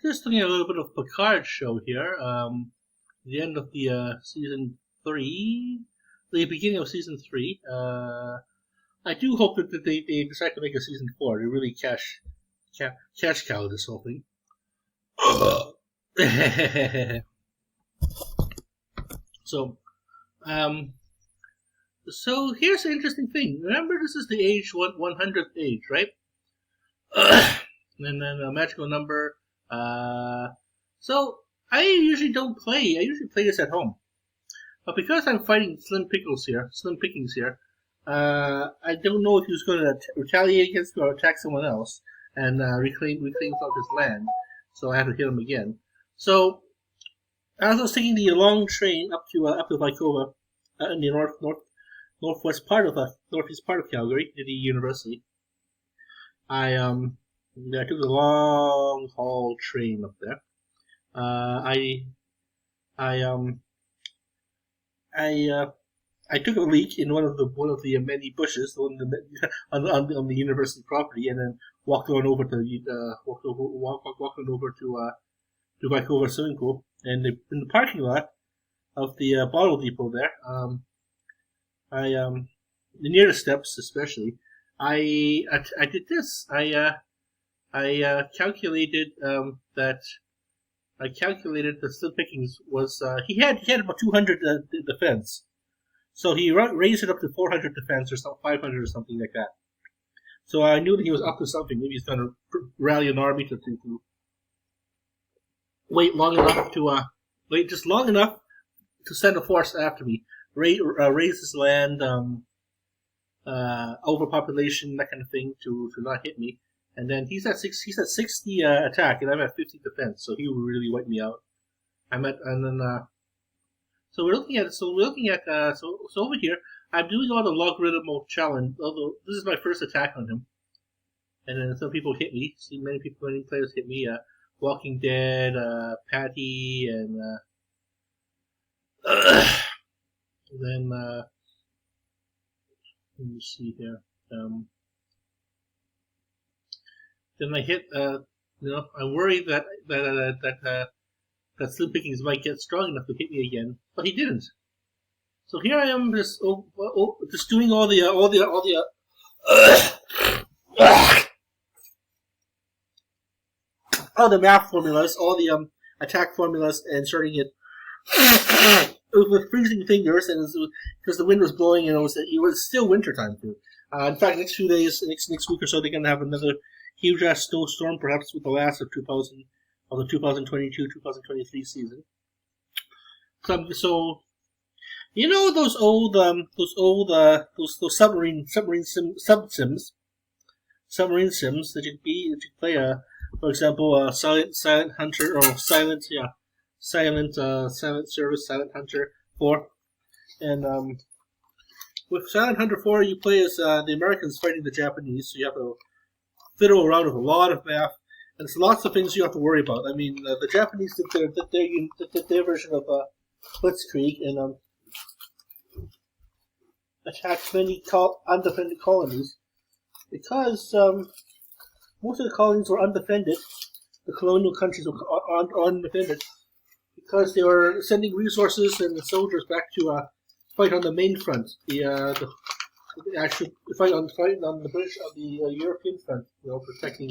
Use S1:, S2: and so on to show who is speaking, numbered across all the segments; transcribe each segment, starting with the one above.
S1: Just doing a little bit of Picard show here. The end of the season 3, the beginning of season 3. I do hope that they decide to make a season 4. They really cash cow this whole thing. so, um, so here's an interesting thing. Remember, this is the 100th age, right? And then a magical number. So I usually don't play. I usually play this at home, but because I'm fighting Slim Pickings here, I don't know if he's going to retaliate against me or attack someone else and reclaim some of his land. So I have to hit him again. So as I was taking the long train up to Vicova, in the northeast part of Calgary, to the university, I took a long haul train up there. I took a leak in one of the many bushes on the university property, and then walked on over to Vicova swimming pool, and in the parking lot of the bottle depot there, near the steps especially, I did this. I calculated that the Slim Pickings was he had about 200 defense, so he raised it up to 400 defense or 500 or something like that. So I knew that he was up to something. Maybe he's going to rally an army to wait just long enough to send a force after me, raise his land, overpopulation, that kind of thing, to not hit me. And then he's at 60 attack, and I'm at 50 defense, so he will really wipe me out. So we're looking at so over here. I'm doing all the logarithmal challenge. Although this is my first attack on him, and then some people hit me. See, many players hit me. Walking Dead, Patty, and then let me see here. Then I hit. I'm worried that Slim Pickings might get strong enough to hit me again, but he didn't. So here I am, just doing all the math formulas, all the attack formulas, and starting it with freezing fingers, and because the wind was blowing, and it was still winter time too. In fact, next few days, next week or so, they're gonna have another huge ass snowstorm, perhaps with the last of the 2022-2023 season. So you know those submarine sims that you play. For example, Silent Hunter or Silent Service, Silent Hunter 4, and with Silent Hunter 4, you play as the Americans fighting the Japanese, so you have to fiddle around with a lot of math, and there's lots of things you have to worry about. I mean, the Japanese did their version of Blitzkrieg and attacked many undefended colonies because most of the colonies were undefended. The colonial countries were undefended because they were sending resources and soldiers back to fight on the main front. Actually fight on the British the European front, protecting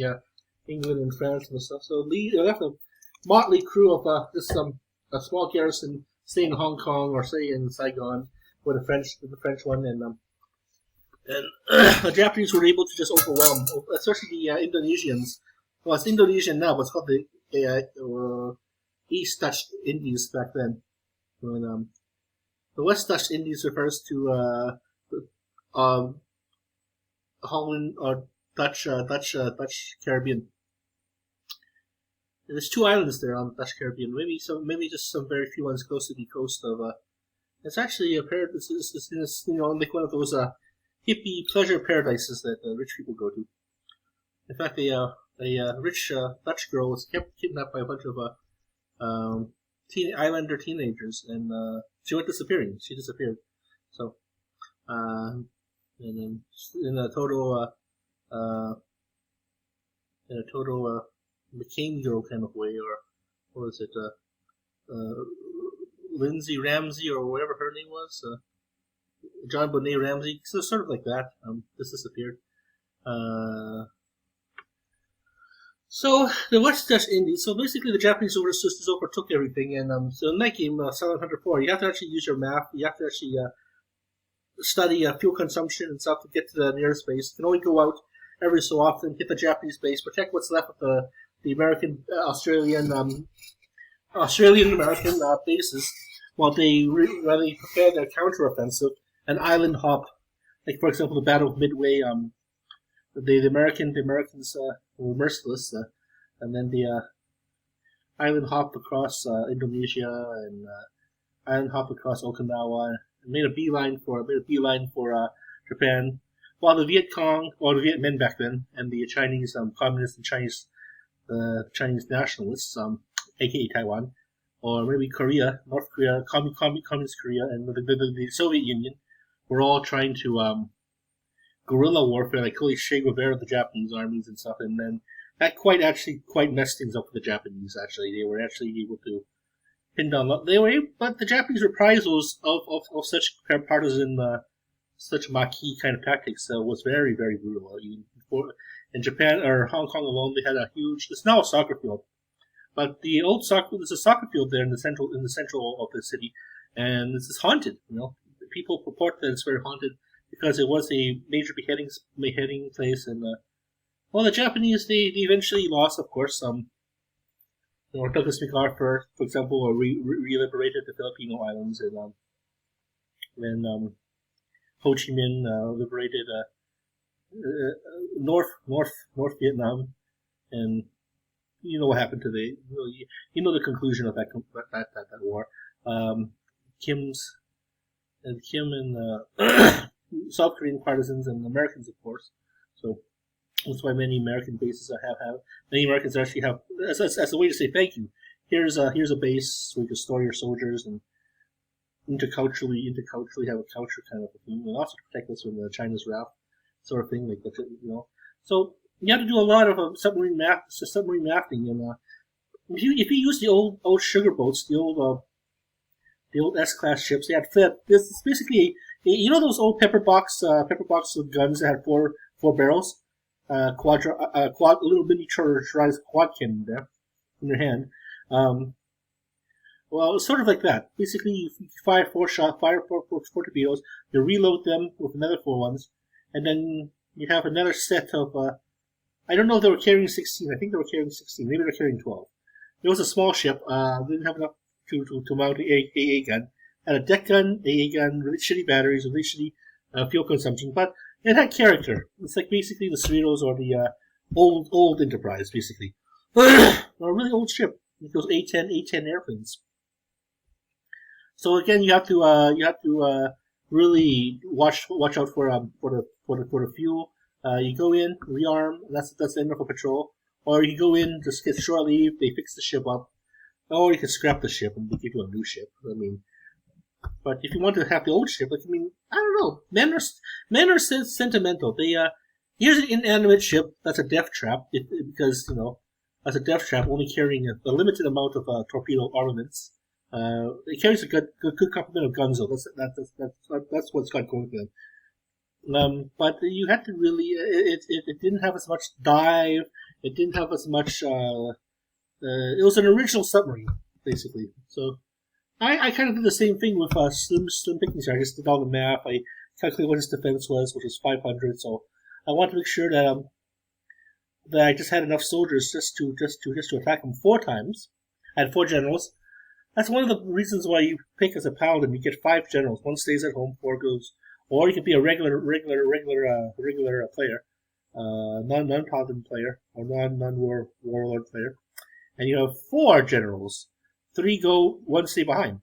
S1: England and France and stuff. So they left a motley crew of a small garrison, say in Hong Kong or say in Saigon, with the French one, and the Japanese were able to just overwhelm, especially the Indonesians. Well, it's Indonesian now, but it's called the East Dutch Indies back then. When the West Dutch Indies refers to Holland or Dutch Caribbean. And there's 2 islands there on the Dutch Caribbean. Maybe just some very few ones close to the coast of. It's actually it's like one of those hippie pleasure paradises that rich people go to. In fact, a rich Dutch girl was kidnapped by a bunch of islander teenagers, and she went disappearing. She disappeared. So, and then in a total McCain girl kind of way, or what was it, Lindsay Ramsey or whatever her name was, John Bonet Ramsey, so sort of like that. This disappeared. So the West Dutch Indies. So basically, the Japanese just overtook everything, and so in that game, Silent Hunter 4, you have to actually use your map. You have to actually study fuel consumption and stuff to get to the nearest base. You can only go out every so often, hit the Japanese base, protect what's left of the American, Australian American bases while they prepare their counteroffensive and island hop. Like for example, the Battle of Midway. The Americans were merciless, and then the island hop across Indonesia and island hop across Okinawa, and made a beeline for Japan. While the Viet Cong, or the Viet Minh back then, and the Chinese communists and Chinese nationalists, aka Taiwan, or maybe Korea, North Korea, Communist Korea, and the Soviet Union, were all trying to guerrilla warfare, like Holy Che Guevara, the Japanese armies and stuff, and then that quite messed things up for the Japanese. Actually, they were actually able to pin down. But the Japanese reprisals of such partisan, such Maquis kind of tactics was very, very brutal. In Japan or Hong Kong alone, they had a huge. It's now a soccer field, but there's a soccer field there in the central of the city, and this is haunted. People purport that it's very haunted because it was a major beheading place, and the Japanese they eventually lost, of course. Douglas MacArthur, for example, re-liberated the Filipino islands, and then Ho Chi Minh liberated North Vietnam, and you know what happened to the conclusion of that war. Kim and South Korean partisans and Americans, of course. So that's why many American bases many Americans actually have as a way to say thank you. Here's a base where you can store your soldiers and interculturally have a culture kind of a thing, and also protect us from the China's wrath sort of thing, like that. So you have to do a lot of submarine rafting, and if you use the old sugar boats, the old S-class ships, this is basically those old pepper box of guns that had four barrels, little miniaturized quad cannon there in your hand. Well, it's sort of like that. Basically, you fire four torpedoes, you reload them with another 4 ones, and then you have another set of, I don't know if they were carrying 16. I think they were carrying 16. Maybe they were carrying 12. It was a small ship. Didn't have enough to mount an AA gun. Had a deck gun, AA gun, really shitty batteries, really shitty fuel consumption, but it had character. It's like basically the Cerritos or the old Enterprise, basically. A really old ship. Like those A-10 airplanes. So again, you have to really watch out for the fuel. You go in, rearm, and that's the end of a patrol. Or you go in, just get shore leave, they fix the ship up. Or you can scrap the ship and they give you a new ship. But if you want to have the old ship, I don't know. Men are sentimental. Here's an inanimate ship that's a death trap because that's a death trap only carrying a limited amount of torpedo armaments. It carries a good complement of guns, though. That's what's got going for them. But you had to really. It didn't have as much dive. It didn't have as much. It was an original submarine, basically. So I kind of did the same thing with Slim Pickens here. I just did all the math. I calculated what his defense was, which was 500. So I wanted to make sure that I just had enough soldiers just to attack him 4 times. I had 4 generals. That's one of the reasons why you pick as a paladin. You get 5 generals. 1 stays at home, 4 goes. Or you could be a regular player, non-paladin player, or non-warlord player, and you have 4 generals. 3 go, 1 stay behind.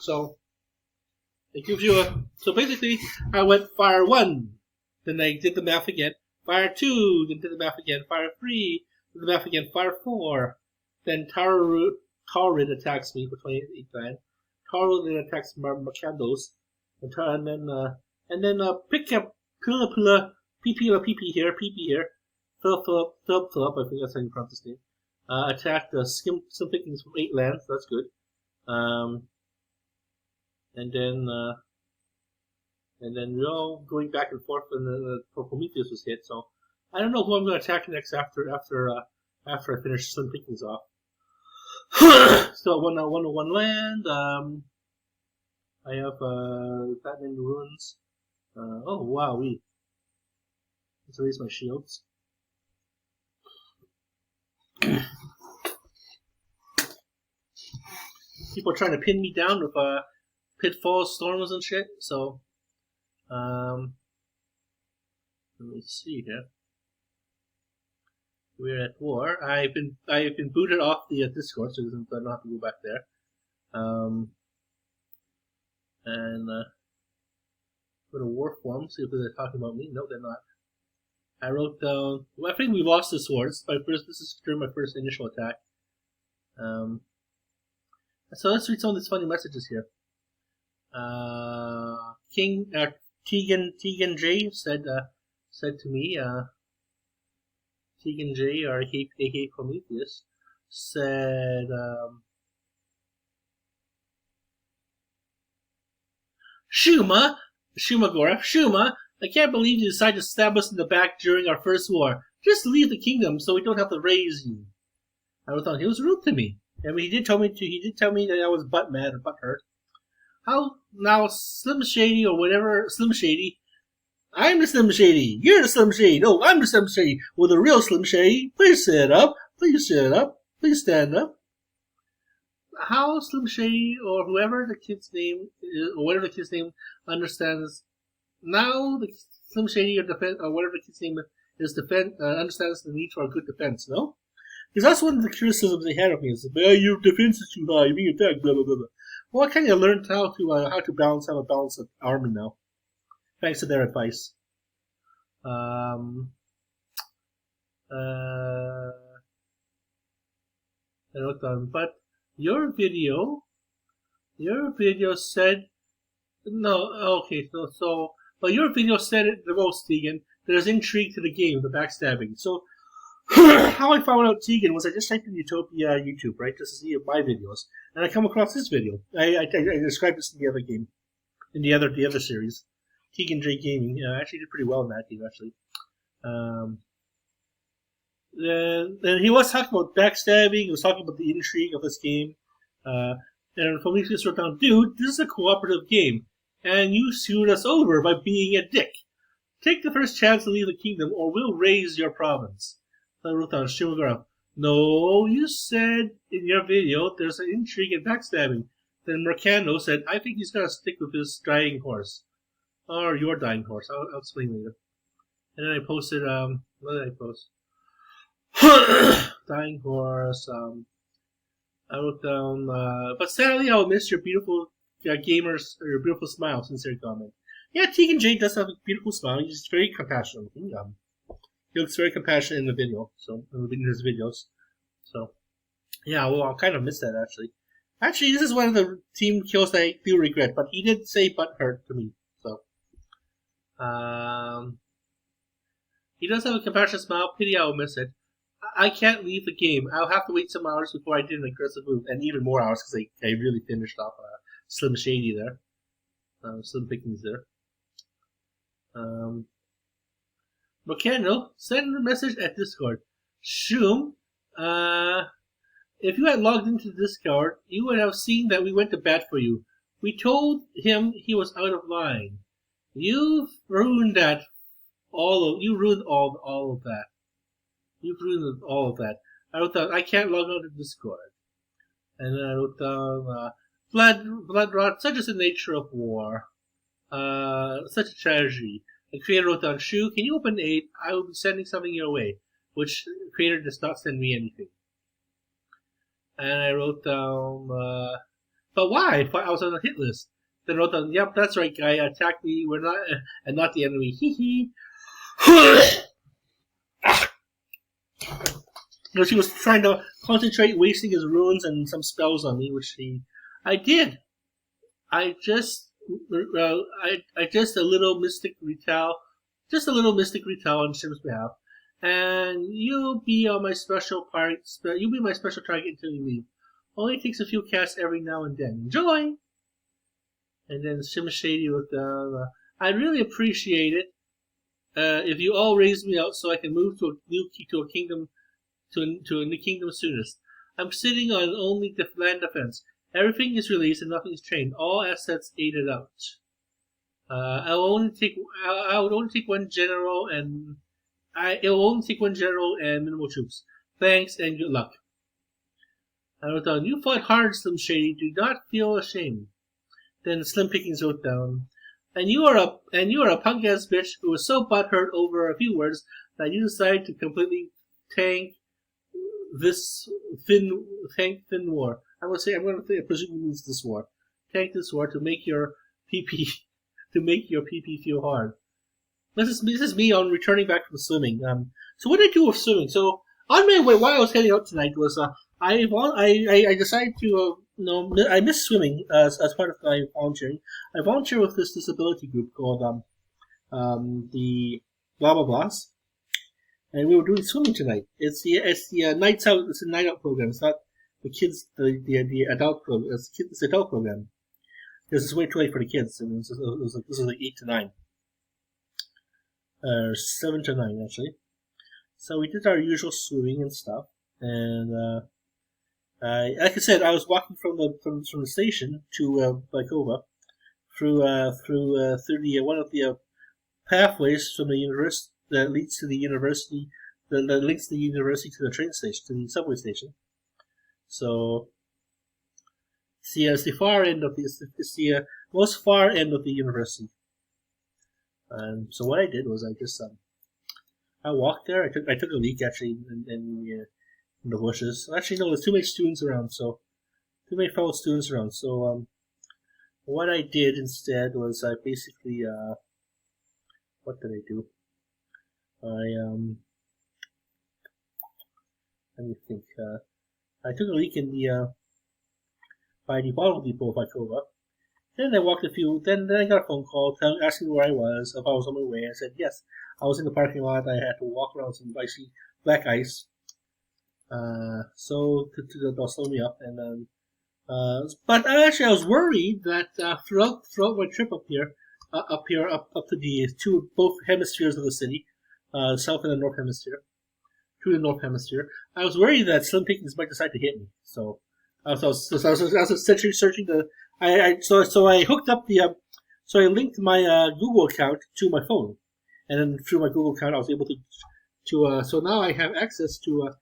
S1: So it gives you So basically, I went fire 1, then I did the math again. Fire 2, then did the math again. Fire 3, did the math again. Fire 4, then Taurid attacks me for 28 grand. Taurid then attacks Macandos, and then pick up Pila PP here, Philip, I think that's how you pronounce his name, attacked some Vikings from 8 lands. That's good. And then we're all going back and forth, and then Prometheus was hit. So I don't know who I'm going to attack next after I finish some Vikings off. So 101 land. I have that many ruins. Oh wow, let's raise my shields. People are trying to pin me down with pitfalls, storms, and shit. So, let me see here. We're at war. I've been booted off the Discord, so I don't have to go back there. And go to war form, see if they're talking about me. No, they're not. I wrote down. Well, I think we lost the swords. This is during my first initial attack. So let's read some of these funny messages here. Tegan J said to me, Tegan J, or aka Prometheus, said, Shumagorath, I can't believe you decided to stab us in the back during our first war. Just leave the kingdom so we don't have to raise you. I thought he was rude to me. I mean, he did tell me that I was butt mad or butt hurt. How now, Slim Shady or whatever, Slim Shady? I'm the Slim Shady. You're the Slim Shady. No, I'm the Slim Shady. Well, the real Slim Shady. Please sit up. Please sit up. Please stand up. How Slim Shady or whoever the kid's name is, or whatever the kid's name understands. Now the Slim Shady or whatever the kid's name is understands the need for a good defense. No. Because that's one of the criticisms they had of me is, your defense is too high, you're being attacked, blah, blah, blah, blah. Well, I kind of learned how to have a balanced army now, thanks to their advice. But your video said, no, okay, but your video said it the most, Tegan. There's intrigue to the game, the backstabbing. So, how I found out Tegan was I just typed in Utopia YouTube, right, just to see my videos, and I come across this video. I described this in the other game, in the other series, Tegan J Gaming. I actually did pretty well in that game, actually. Then he was talking about backstabbing. He was talking about the intrigue of this game, and Prometheus wrote down, "Dude, this is a cooperative game, and you screwed us over by being a dick. Take the first chance to leave the kingdom, or we'll raise your province." I wrote down Shumagorath. No, you said in your video there's an intrigue and backstabbing. Then Mercando said, I think he's gonna stick with his dying horse. Or your dying horse. I'll explain later. And then I posted, what did I post? Dying horse, I wrote down, but sadly I'll miss your beautiful gamers, or your beautiful smile, sincere comment. Yeah, Tegan J does have a beautiful smile. He's very compassionate. He looks very compassionate in the video, in his videos. So, yeah, well, I'll kind of miss that, actually. Actually, this is one of the team kills that I do regret, but he did say butt hurt to me, so. He does have a compassionate smile. Pity I'll miss it. I can't leave the game. I'll have to wait some hours before I did an aggressive move, and even more hours, because I really finished off Slim Shady there. Slim Pickings there. Mercando, send a message at Discord. Shum, if you had logged into Discord, you would have seen that we went to bat for you. We told him he was out of line. You've ruined that. You ruined all of that. You've ruined all of that. I wrote down, I can't log on to Discord. And then I wrote down, blood rot, such is the nature of war. Such a tragedy. The creator wrote down, Shu, can you open 8? I will be sending something your way. Which the creator does not send me anything. And I wrote down, but why? I was on the hit list. Then I wrote down, yep, that's right, guy. Attack me. We're not, and not the enemy. Hee hee. She was trying to concentrate, wasting his runes and some spells on me, which I did. I just a little mystic retell on Shim's behalf, and you'll be on my special part. You'll be my special target until you leave. Only takes a few casts every now and then. Enjoy. And then Shimashady looked down. I'd really appreciate it if you all raise me out so I can move to a kingdom to a new kingdom soonest. I'm sitting on only the land defense. Everything is released and nothing is trained. All assets aided out. I would only take one general and it will only take one general and minimal troops. Thanks and good luck. I wrote down, you fought hard, Slim Shady. Do not feel ashamed. Then Slim Pickings wrote down, and you are a punk ass bitch who was so butthurt over a few words that you decided to completely tank this thin war. I'm gonna say I presume it means this war. Tank this war to make your PP feel hard. This is me on returning back from swimming. So what did I do with swimming? So on my way, while I was heading out tonight, was I decided to I miss swimming as part of my volunteering. I volunteer with this disability group called the blah blah blahs, and we were doing swimming tonight. It's the nights out. It's a night out program. It's not the kids the adult program. It's the adult program. This is way too late for the kids. And this was like 8 to 9. 7 to 9 actually. So we did our usual swimming and stuff, and like I said, I was walking from the station to Baikova through the one of the pathways from the university that leads to the university that links the university to the train station, to the subway station. So it's the far end of the most far end of the university. And so what I did was I just I walked there. I took a leak actually in the bushes. Actually, no, there's too many students around, so too many fellow students around. So what I did instead was I basically what did I do? Let me think. I took a leak in the by the bottle depot of Ikova. Then I walked a few. Then I got a phone call asking where I was, if I was on my way. I said yes. I was in the parking lot. I had to walk around some icy black ice. So they'll slow me up, and then. But actually, I was worried that throughout my trip up to the both hemispheres of the city, south and the north hemisphere, to the north hemisphere, I was worried that Slim Pickens might decide to hit me. So I was essentially searching So I hooked up so I linked my Google account to my phone, and then through my Google account, I was able to so now I have access to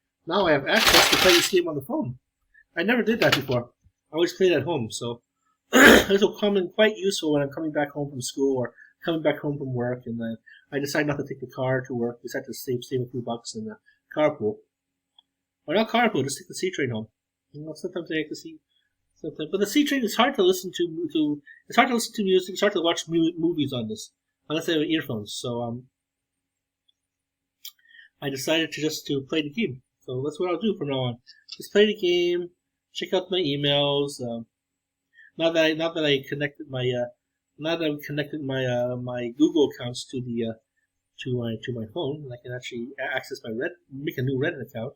S1: play this game on the phone. I never did that before. I always played at home, so this will come in quite useful when I'm coming back home from school or coming back home from work, and I decide not to take the car to work. Decide to save a few bucks in the carpool, or not carpool, just take the C train home. Sometimes I have to see. But the C train is hard to listen to. It's hard to listen to music. It's hard to watch movies on this unless I have earphones. So I decided to play the game. So that's what I'll do from now on. Just play the game. Check out my emails. Now that I connected my my Google accounts to my phone, and I can actually access make a new Reddit account,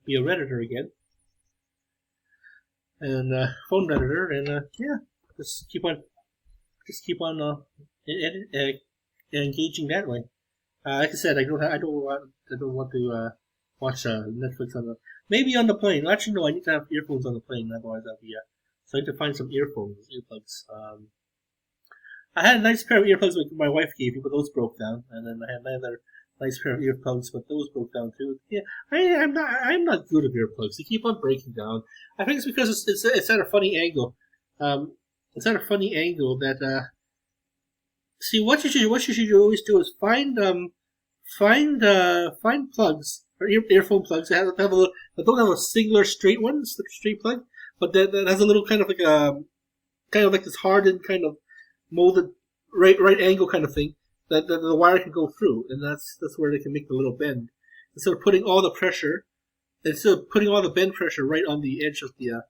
S1: be a Redditor again, and phone Redditor, and just keep on engaging that way. Like I said, I don't want to watch Netflix on the maybe on the plane. Actually, no, I need to have earphones on the plane, otherwise I'll be so I need to find some earplugs. I had a nice pair of earplugs that my wife gave me, but those broke down, and then I had another nice pair of earplugs, but those broke down too. Yeah, I'm not good at earplugs. They keep on breaking down. I think it's because it's at a funny angle. It's at a funny angle that see what you should always do is find plugs or earphone plugs that don't have a singular straight straight plug, but that has a little kind of like this hardened kind of molded right angle kind of thing that the wire can go through, and that's where they can make the little bend. Instead of putting all the bend pressure right on the edge of the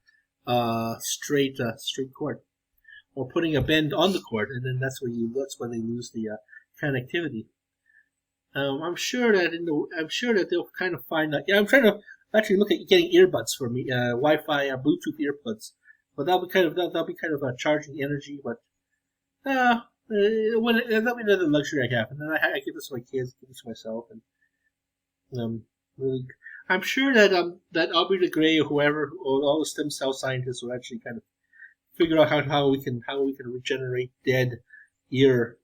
S1: straight cord, or putting a bend on the cord, and then that's when they lose the connectivity. I'm sure that they'll kind of find that. Yeah, I'm trying to actually look at getting earbuds for me, Wi-Fi, Bluetooth earbuds. But that'll be kind of charging energy. But that'll be another luxury I have, and then I give this to my kids, give this to myself, and really, I'm sure that Aubrey de Grey or whoever, or all the stem cell scientists will actually kind of figure out how we can regenerate dead ear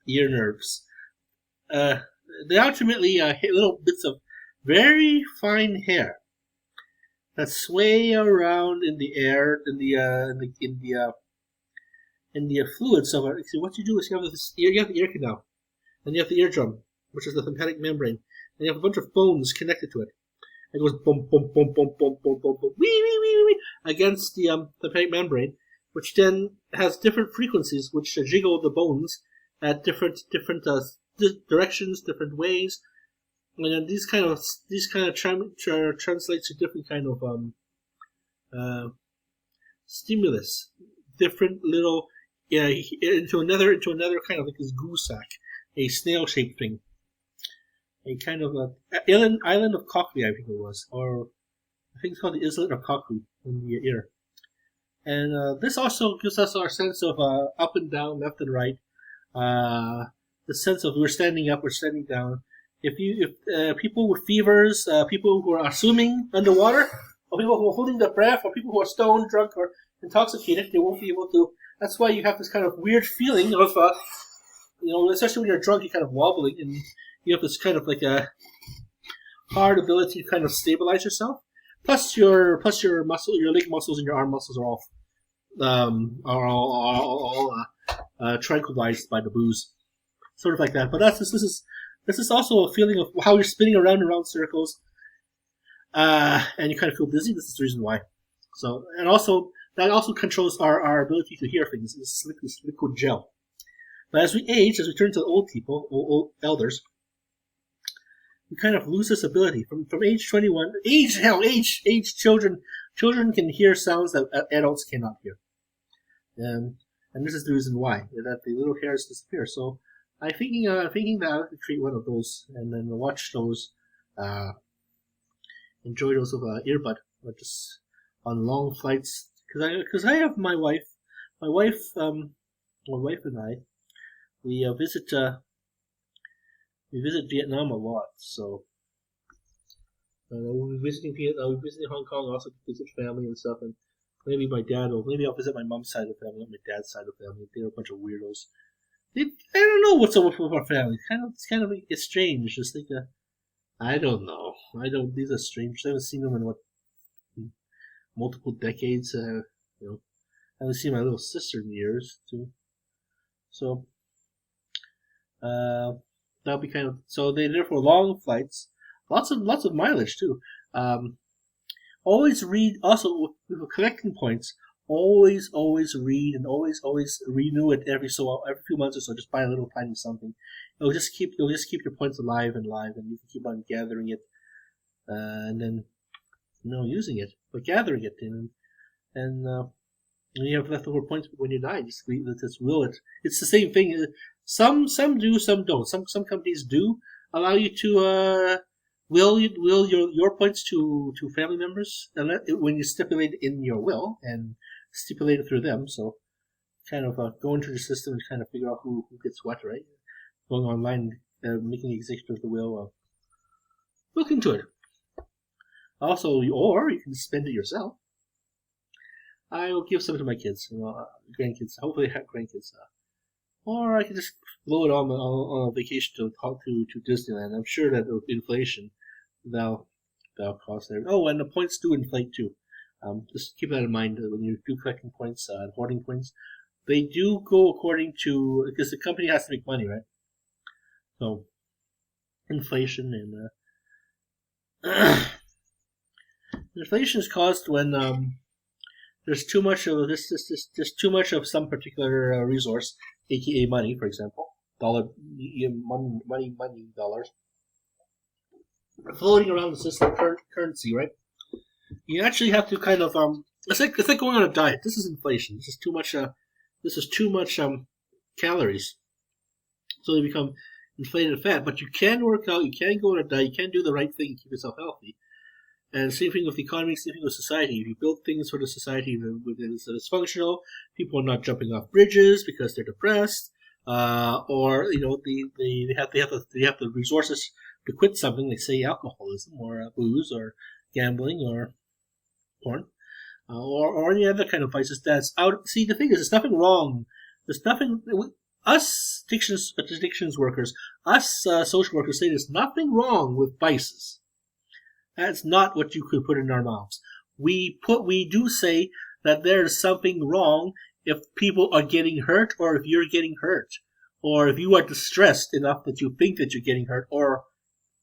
S1: nerves. They ultimately hit little bits of very fine hair that sway around in the air in the fluids of it. See, what you do is you have the ear canal, and you have the eardrum, which is the tympanic membrane, and you have a bunch of bones connected to it. It goes boom, boom, boom, boom, boom, boom, boom, boom, wee, wee, wee, wee, against the tympanic membrane, which then has different frequencies which jiggle the bones at different directions, different ways, and then these kind of translate to different kind of stimulus, different little into another kind of like this goo sack, a snail-shaped thing, a kind of island of Cockney, I think it was, or I think it's called the islet of Cockney in the ear. And this also gives us our sense of up and down, left and right. The sense of we're standing up, we're standing down. If people with fevers, people who are swimming underwater, or people who are holding their breath, or people who are stoned, drunk, or intoxicated, they won't be able to. That's why you have this kind of weird feeling of, especially when you're drunk, you're kind of wobbling, and you have this kind of like a hard ability to kind of stabilize yourself. Plus your muscle, your leg muscles and your arm muscles are all tranquilized by the booze, sort of like that. But this is also a feeling of how you're spinning around and around circles, and you kind of feel dizzy. This is the reason why. So, and also that also controls our ability to hear things. This liquid gel. But as we age, as we turn to old people, old elders, we kind of lose this ability. From age 21, age children can hear sounds that adults cannot hear. And this is the reason why, that the little hairs disappear. So I'm thinking that I have to create one of those and then watch those, enjoy those with an earbud, or just on long flights. Because I have my wife and I, we visit Vietnam a lot. So we'll be visiting Hong Kong, also visit family and stuff, and maybe I'll visit my mom's side of the family, not my dad's side of the family. They're a bunch of weirdos. I don't know what's up with our family. It's strange. Just like I don't know. These are strange. I haven't seen them in multiple decades. I haven't seen my little sister in years too. So that'll be kind of, so they're there for long flights, lots of mileage too. Always read. Also, with collecting points, always read and always renew it every few months or so. Just buy a little tiny something. You'll just keep your points alive, and you can keep on gathering it, and then using it, but gathering it, and you have leftover points when you die. Just will it. It's the same thing. Some do, some don't. Some companies do allow you to will your points to family members when you stipulate it in your will and stipulate it through them. So kind of go into the system and kind of figure out who gets what, right? Going online, making the executive of the will. Look into it. Also, or you can spend it yourself. I will give some to my kids, grandkids. Hopefully, I have grandkids. Or I can just blow it on a vacation to Disneyland. I'm sure that with inflation, that'll cost there. Oh, and the points do inflate too. Just keep that in mind when you do collecting points and hoarding points. They do go according to, because the company has to make money, right? So inflation and inflation is caused when there's too much of there's too much of some particular resource, aka money, for example, money, dollars, floating around the system, currency, right? You actually have to kind of it's like going on a diet. This is inflation. This is too much. Calories. So they become inflated fat. But you can work out, you can go on a diet, you can do the right thing, keep yourself healthy. And same thing with the economy, same thing with society. If you build things for the society that is functional, people are not jumping off bridges because they're depressed, or they have the resources to quit something, like say alcoholism or booze or gambling or porn, or any other kind of vices that's out. See, the thing is, there's nothing wrong. There's nothing. Us addictions workers, us social workers say there's nothing wrong with vices. That's not what you could put in our mouths. We do say that there is something wrong if people are getting hurt, or if you're getting hurt, or if you are distressed enough that you think that you're getting hurt or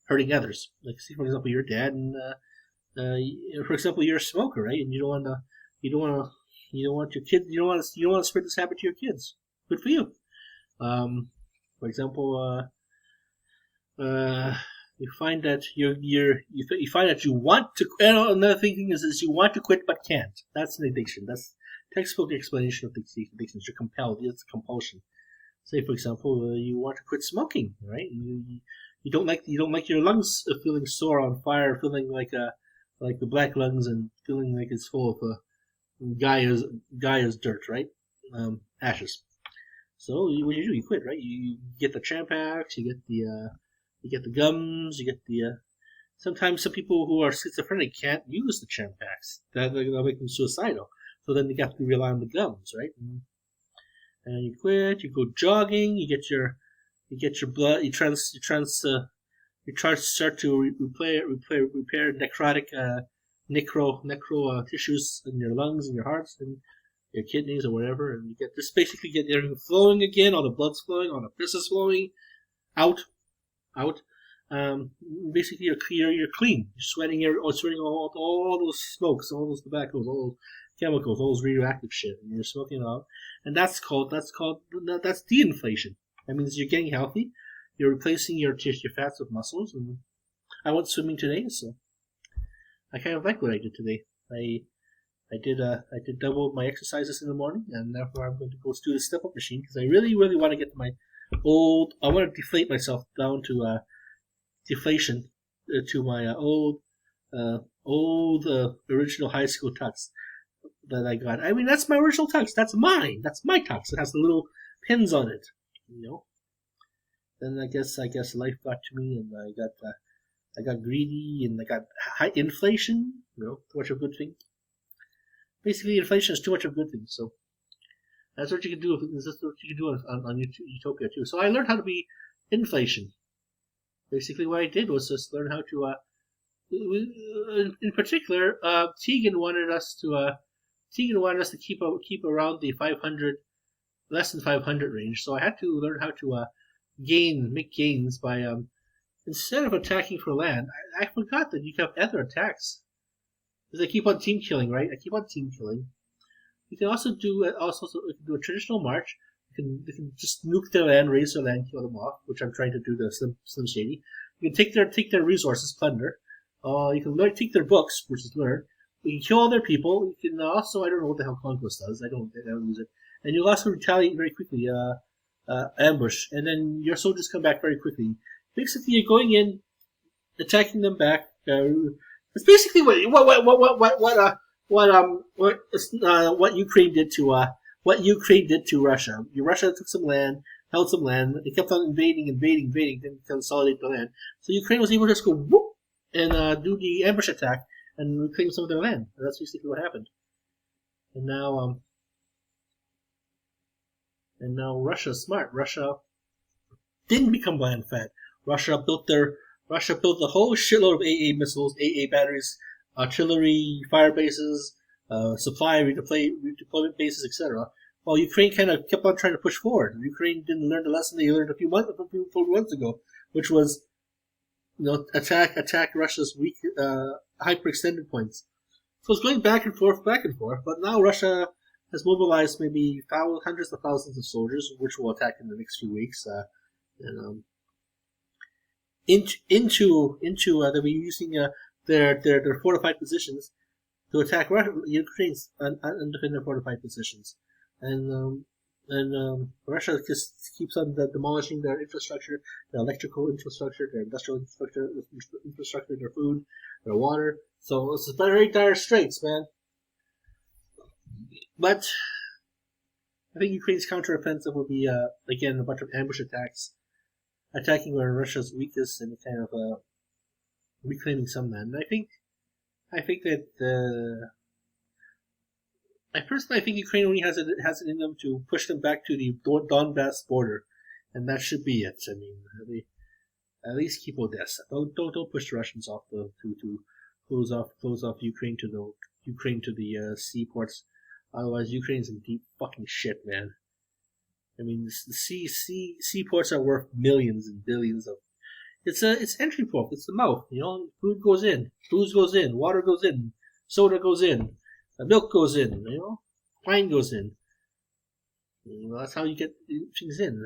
S1: hurting others. Like, see, for example, your dad, and for example, you're a smoker, right? And you don't want your kids, you don't want to spread this habit to your kids. Good for you. For example, you find that you find that you want to. Another thing is you want to quit but can't. That's an addiction. That's textbook explanation of addictions. You're compelled. It's compulsion. Say, for example, you want to quit smoking, right? You don't like your lungs feeling sore, on fire, feeling like the black lungs, and feeling like it's full of Gaia's dirt, right? Ashes. So what you do? You quit, right? You get the Champax, you get the gums, you get the. Sometimes some people who are schizophrenic can't use the Champax. That'll make them suicidal. So then they got to rely on the gums, right? And you quit. You go jogging. You get your blood. You try to start to repair necrotic necro tissues in your lungs and your hearts and your kidneys or whatever, and you basically get everything flowing again. All the blood's flowing, all the piss is flowing out. Basically you're clean. You're sweating all those smokes, all those tobaccos, all those chemicals, all those radioactive shit, and you're smoking it out. And that's de-inflation. That means you're getting healthy. You're replacing your fats with muscles. And I went swimming today, so I kind of like what I did today. I did double my exercises in the morning, and therefore I'm going to go do the step up machine because I really want to get to my old. I want to deflate myself down to deflation to my old original high school tux that I got. I mean, that's my original tux. That's mine. That's my tux. It has the little pins on it. Then I guess life got to me, and I got greedy, and I got high inflation. Too much of a good thing. Basically, inflation is too much of a good thing. So that's what you can do. That's what you can do on Utopia too. So I learned how to be inflation. Basically, what I did was just learn how to. In particular, Tegan wanted us to keep around the 500, less than 500 range. So I had to learn how to make gains by instead of attacking for land. I forgot that you can have other attacks. Because I keep on team killing, right? I keep on team killing. You can also do a traditional march. You can just nuke their land, raise their land, kill them off, which I'm trying to do to Slim Shady. You can take their resources, plunder. You can take their books, which is learn. You can kill all their people. You can also, I don't know what the hell Conquest does. I don't use it. And you'll also retaliate very quickly, ambush, and then your soldiers come back very quickly. Basically, you're going in, attacking them back. It's basically what Ukraine did to Russia. Russia took some land, held some land. They kept on invading, then consolidate the land. So Ukraine was able to just go whoop and do the ambush attack and reclaim some of their land. And that's basically what happened. And now Russia's smart. Russia didn't become land fat. Russia built a whole shitload of AA missiles, AA batteries, artillery, fire bases, supply redeployment bases, etc. While Ukraine kind of kept on trying to push forward. Ukraine didn't learn the lesson they learned a few months ago, which was, attack Russia's weak, hyperextended points. So it's going back and forth. But now Russia has mobilized maybe hundreds of thousands of soldiers, which will attack in the next few weeks. They'll be using their fortified positions to attack Ukraine's undefended fortified positions, and And Russia just keeps on demolishing their infrastructure, their electrical infrastructure, their industrial infrastructure, their food, their water. So it's very dire straits, man. But I think Ukraine's counteroffensive will be again a bunch of ambush attacks, attacking where Russia's weakest and kind of reclaiming some land. And I think that I personally think Ukraine only has it in them to push them back to the Donbass border, and that should be it. I mean, at least keep Odessa. Don't push the Russians off to close off Ukraine to the seaports. Otherwise, Ukraine's in deep fucking shit, man. I mean, the seaports are worth millions and billions of. It's entry port. It's the mouth. You know, food goes in, booze goes in, water goes in, soda goes in, milk goes in. You know, wine goes in. You know, that's how you get things in.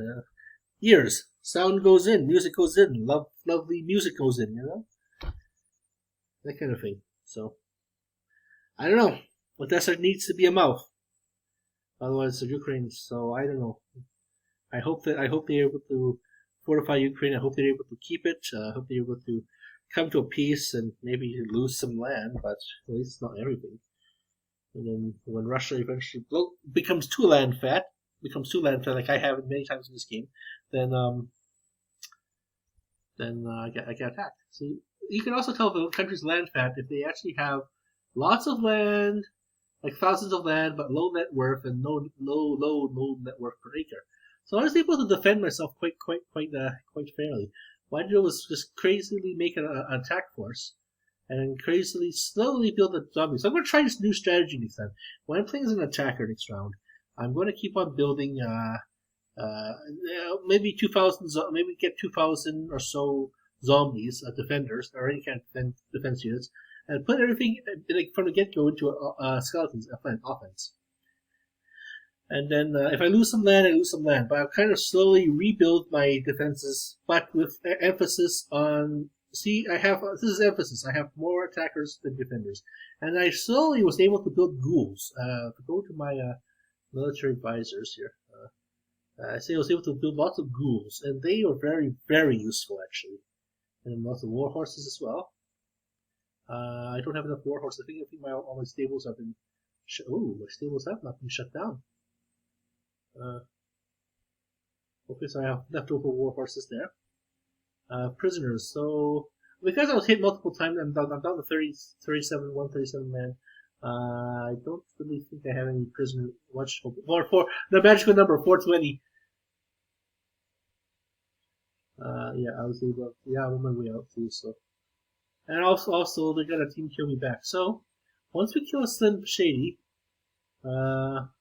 S1: Ears, sound goes in, music goes in, lovely music goes in. You know, that kind of thing. So, I don't know. Odessa needs to be a mouth. Otherwise, Ukraine. So I don't know. I hope they're able to fortify Ukraine. I hope they're able to keep it. I hope they're able to come to a peace and maybe lose some land, but at least not everything. And then when Russia eventually becomes too land fat, like I have many times in this game, then I get attacked. See, you can also tell the country's land fat if they actually have lots of land, like thousands of land, but low net worth and low net worth per acre. So I was able to defend myself quite fairly. What I did was just crazily make an attack force, and crazily slowly build a zombie. So I'm going to try this new strategy next time. When I'm playing as an attacker next round, I'm going to keep on building. Maybe 2,000, maybe get 2,000 or so zombies, defenders, or any kind of defense units, and put everything like from the get-go into a skeletons offense. And then if I lose some land, I lose some land. But I'll kind of slowly rebuild my defenses, but with emphasis on. See, this is emphasis. I have more attackers than defenders, and I slowly was able to build ghouls. Go to my military advisors here. I was able to build lots of ghouls, and they were very, very useful actually, and lots of war horses as well. I don't have enough war horses. I think all my stables have been. My stables have not been shut down. Okay, so I have leftover war horses there. Prisoners. So because I was hit multiple times, I'm down to 137 man. I don't really think I have any prisoners. For the magical number 420. Yeah, I was able. Yeah, I'm on my way out too. So, and also they're gonna team kill me back. So once we kill Slim Shady, or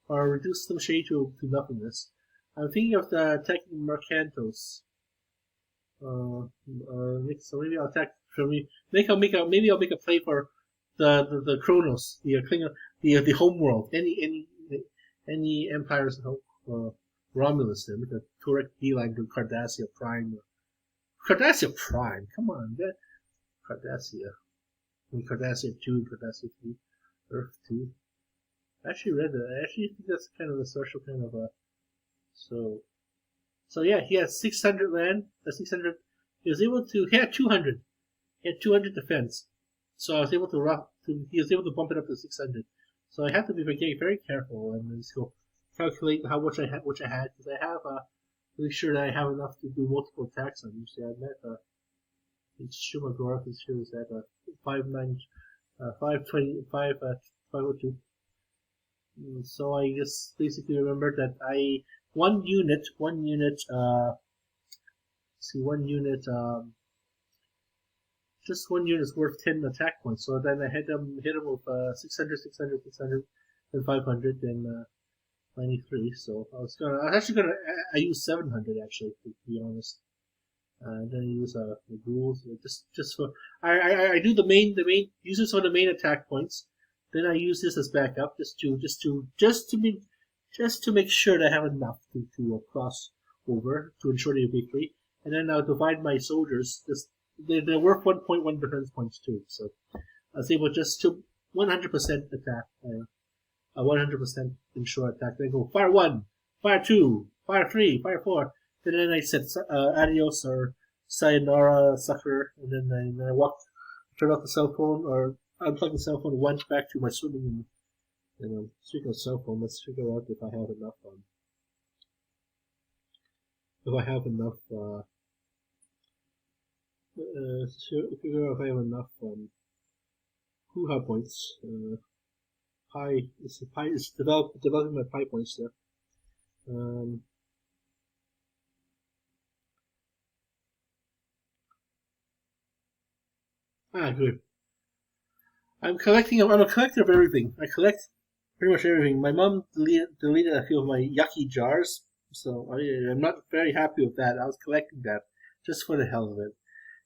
S1: reduce Slim Shady to nothingness, I'm thinking of attacking Mercantos. So maybe I'll attack. Maybe I'll make a play for the Kronos, the homeworld. Any empires in Romulus there. Make a direct beeline to Cardassia Prime. Cardassia Prime, come on, get Cardassia. Cardassia 2 and Cardassia 3, Earth 2. I actually read that. I actually think that's kind of a social kind of a. So yeah, he had 600 land. 600. He was able to. He had 200. He had 200 defense. So I was able to. He was able to bump it up to 600. So I have to be very careful and just go calculate how much I had because I have really sure that I have enough to do multiple attacks on him. See, I met Shumagorath is here is at 502. So I just basically remembered that one unit just one unit is worth 10 attack points. So then I hit him with 600, and 500, and 93. So I used 700 actually, to be honest. And then I use the ghouls just for I do the main uses for the main attack points. Then I use this as backup just to make sure that I have enough to cross over to ensure the victory. And then I'll divide my soldiers. They're worth 1.1 defense points too. So I was able just to 100% attack. a 100% ensure attack. Then I go fire 1, fire 2, fire 3, fire 4. And then I said adios or sayonara, sucker. And then I walked, turned off the cell phone or unplugged the cell phone, went back to my swimming. And speaking of cell phone, let's figure out if I have enough. Figure out if I have enough hoo-ha points. It's developing my pi points there. Good. I'm a collector of everything. I collect pretty much everything. My mom deleted a few of my yucky jars, so I'm not very happy with that. I was collecting that just for the hell of it.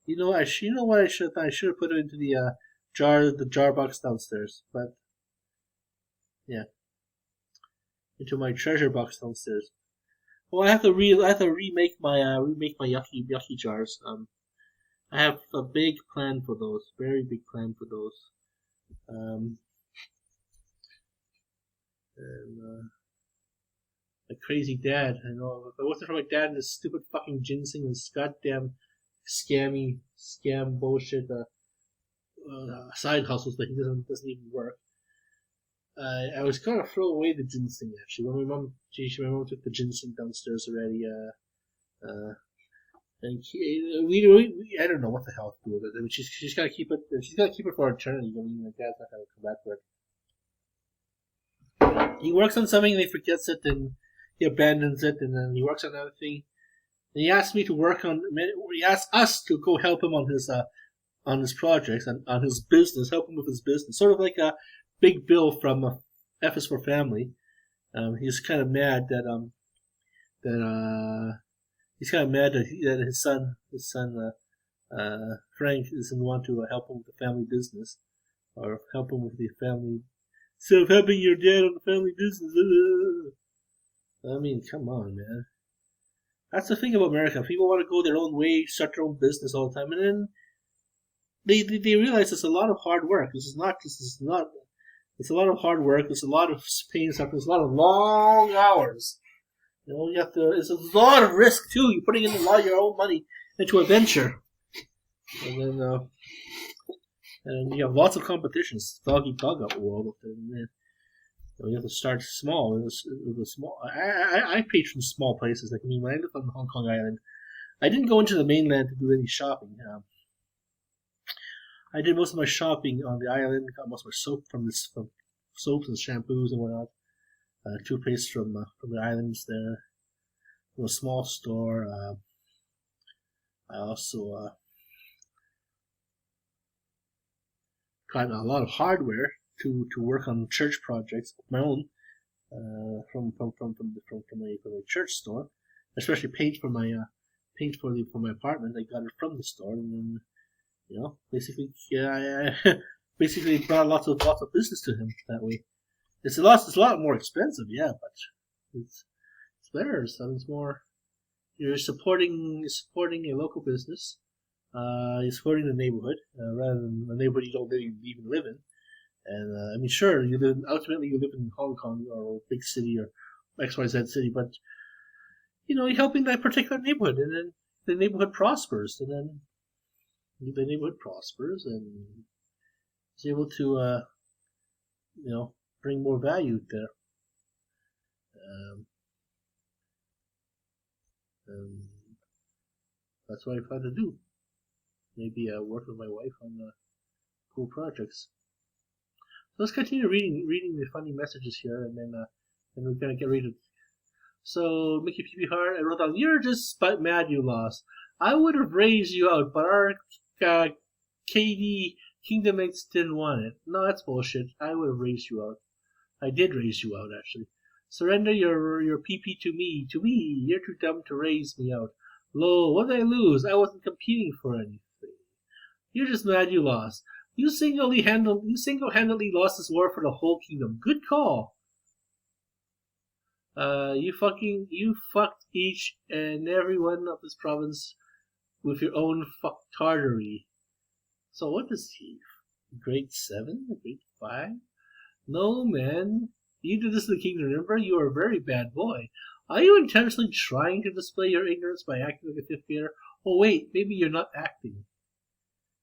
S1: You know what I should have done? I should have put it into the jar box downstairs. But yeah, into my treasure box downstairs. Well, I have to remake my yucky jars. I have a big plan for those. Very big plan for those. A crazy dad. I know. If it wasn't for my dad and his stupid fucking ginseng and his goddamn scam bullshit side hustles that he doesn't even work. I was gonna throw away the ginseng actually. When my mom took the ginseng downstairs already. And I don't know what the hell to do with it. I mean, she's gotta keep it. She's gotta keep it for eternity. I mean, my dad's not gonna come back for it. He works on something and he forgets it, and he abandons it, and then he works on another thing. And he asked me to work on. He asked us to go help him on his projects, on his business, help him with his business, sort of like a Big Bill from F is for Family. He's kind of mad that he's kind of mad that his son Frank doesn't want to help him with the family business or help him with the family. Instead of helping your dad on the family business. I mean, come on, man. That's the thing about America. People want to go their own way, start their own business all the time, and then they realize it's a lot of hard work. It's a lot of hard work. It's a lot of pain and suffering. It's a lot of long hours. You know, it's a lot of risk too. You're putting in a lot of your own money into a venture, and then you have lots of competitions. Dog eat dog out world. And you have to start small. I paid from small places. Like when I lived on Hong Kong Island, I didn't go into the mainland to do any shopping. I did most of my shopping on the island. Got most of my soap from soaps and shampoos and whatnot. Toothpaste from the islands there. From a small store. I also got a lot of hardware to work on church projects of my own. From my church store, especially paint for my apartment. I got it from the store, and then basically I basically brought lots of business to him that way. It's a lot more expensive, yeah, but it's better. So it's more. You're supporting a local business. You're supporting the neighborhood rather than the neighborhood you don't even live in. And I mean, sure, ultimately you live in Hong Kong or a big city or XYZ city, but you're helping that particular neighborhood, and then the neighborhood prospers, and then the neighborhood prospers and is able to bring more value there. And that's what I plan to do. Maybe work with my wife on cool projects. So let's continue reading the funny messages here, and then we're gonna get rid of. So Mickey Pee Hard, I wrote down, "You're just mad you lost. I would have raised you out, but our KD Kingdom Mates didn't want it. No, that's bullshit. I would have raised you out. I did raise you out, actually. Surrender your PP to me. To me, you're too dumb to raise me out. Lo, what did I lose? I wasn't competing for anything. You're just mad you lost. You single-handedly lost this war for the whole kingdom. Good call. You fucked each and every one of this province with your own fucktardery. So what is he? Grade 7? Grade 5? No, man. You did this to the king, remember? You are a very bad boy. Are you intentionally trying to display your ignorance by acting like a fifth grader? Oh, wait, maybe you're not acting.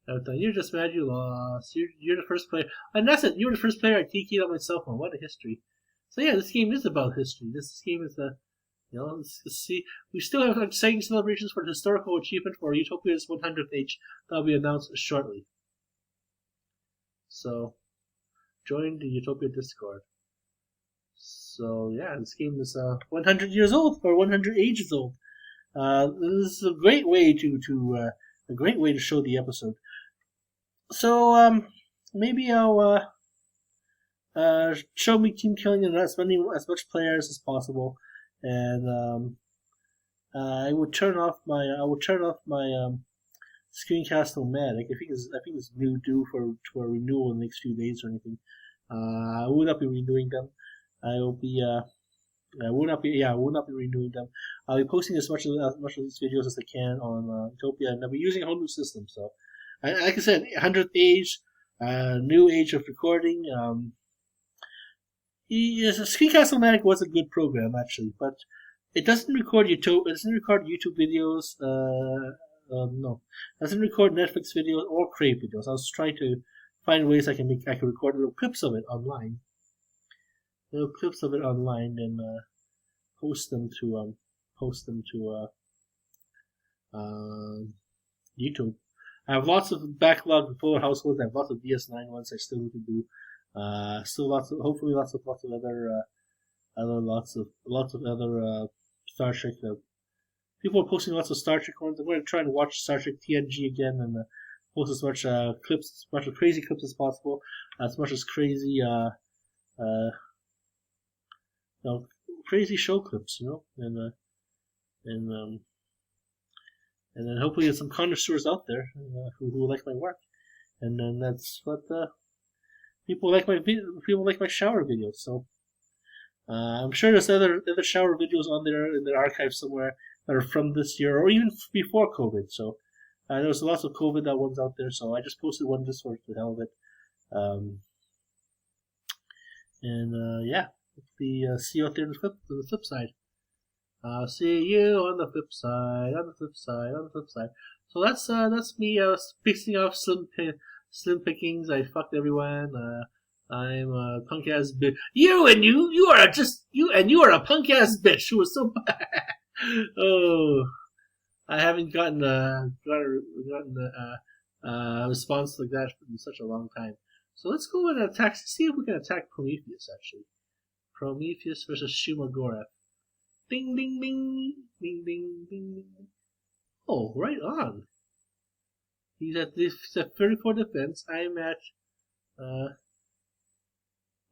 S1: You're just mad you lost. You're the first player. And that's it. You were the first player I TK'd on my cell phone. What a history. So yeah, this game is about history. This game is let's see. We still have exciting celebrations for the historical achievement for Utopia's 100th age that will be announced shortly. So, join the Utopia Discord. So yeah, this game is 100 years old or 100 ages old. This is a great way to show the episode. So maybe I'll show me team killing and as much players as possible, and I will turn off my Screencast-O-Matic. I think it's due for renewal in the next few days or anything. I will not be renewing them. I will not be renewing them. I'll be posting as much of these videos as I can on Utopia, and I'll be using a whole new system. So, like I said, 100th age, new age of recording. Screencast-O-Matic was a good program actually, but it doesn't record YouTube. It doesn't record YouTube videos. No, it doesn't record Netflix videos or Crave videos. I was trying to find ways I can record little clips of it online. And post them to YouTube. I have lots of backlog of Fuller households. I have lots of DS9 ones I still need to do. Hopefully lots of other Star Trek. People are posting lots of Star Trek ones. I'm going to try and watch Star Trek TNG again and post as much clips, as much of crazy clips as possible, as much as crazy crazy show clips, and then hopefully there's some connoisseurs out there who like my work, and then that's what people like my shower videos. So I'm sure there's other shower videos on there in the archive somewhere that are from this year or even before COVID. So there's lots of COVID ones out there. So I just posted one just for the hell of it. Yeah. See you out there on the flip side. See you on the flip side. So that's me fixing off slim pickings. I fucked everyone. I'm a punk ass bitch. You are a punk ass bitch who was so bad. Oh, I haven't gotten a response like that in such a long time. So let's go and see if we can attack Prometheus actually. Prometheus versus Shumagorath. Ding, ding, ding. Ding, ding, ding. Oh, right on. He's at 34 defense. I'm at,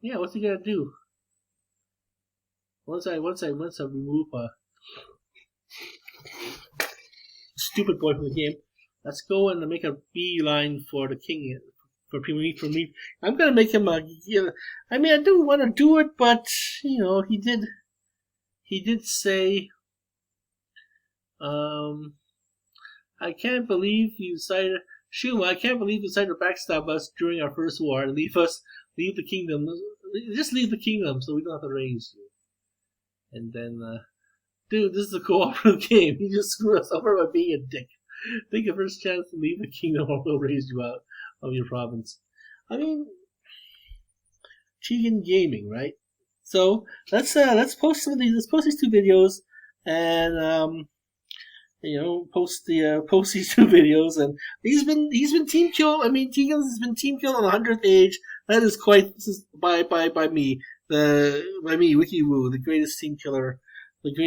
S1: yeah, what's he gonna do? Once I remove stupid boy from the game, let's go and make a beeline for the king. For me, I'm gonna make him I don't want to do it, but he did say, I can't believe you decided, Shuma, I can't believe you decided to backstab us during our first war and leave the kingdom. Just leave the kingdom so we don't have to raise you. And then, dude, this is a cooperative game. You just screwed us over by being a dick. Take your first chance to leave the kingdom or we'll raise you out of your province. I mean, Chegan Gaming, right? So let's post these 2 videos and post these 2 videos, and he's been team killed. I mean, Tegan has been team killed on the 100th age. This is by me, Wiki Woo, the greatest team killer. I'm the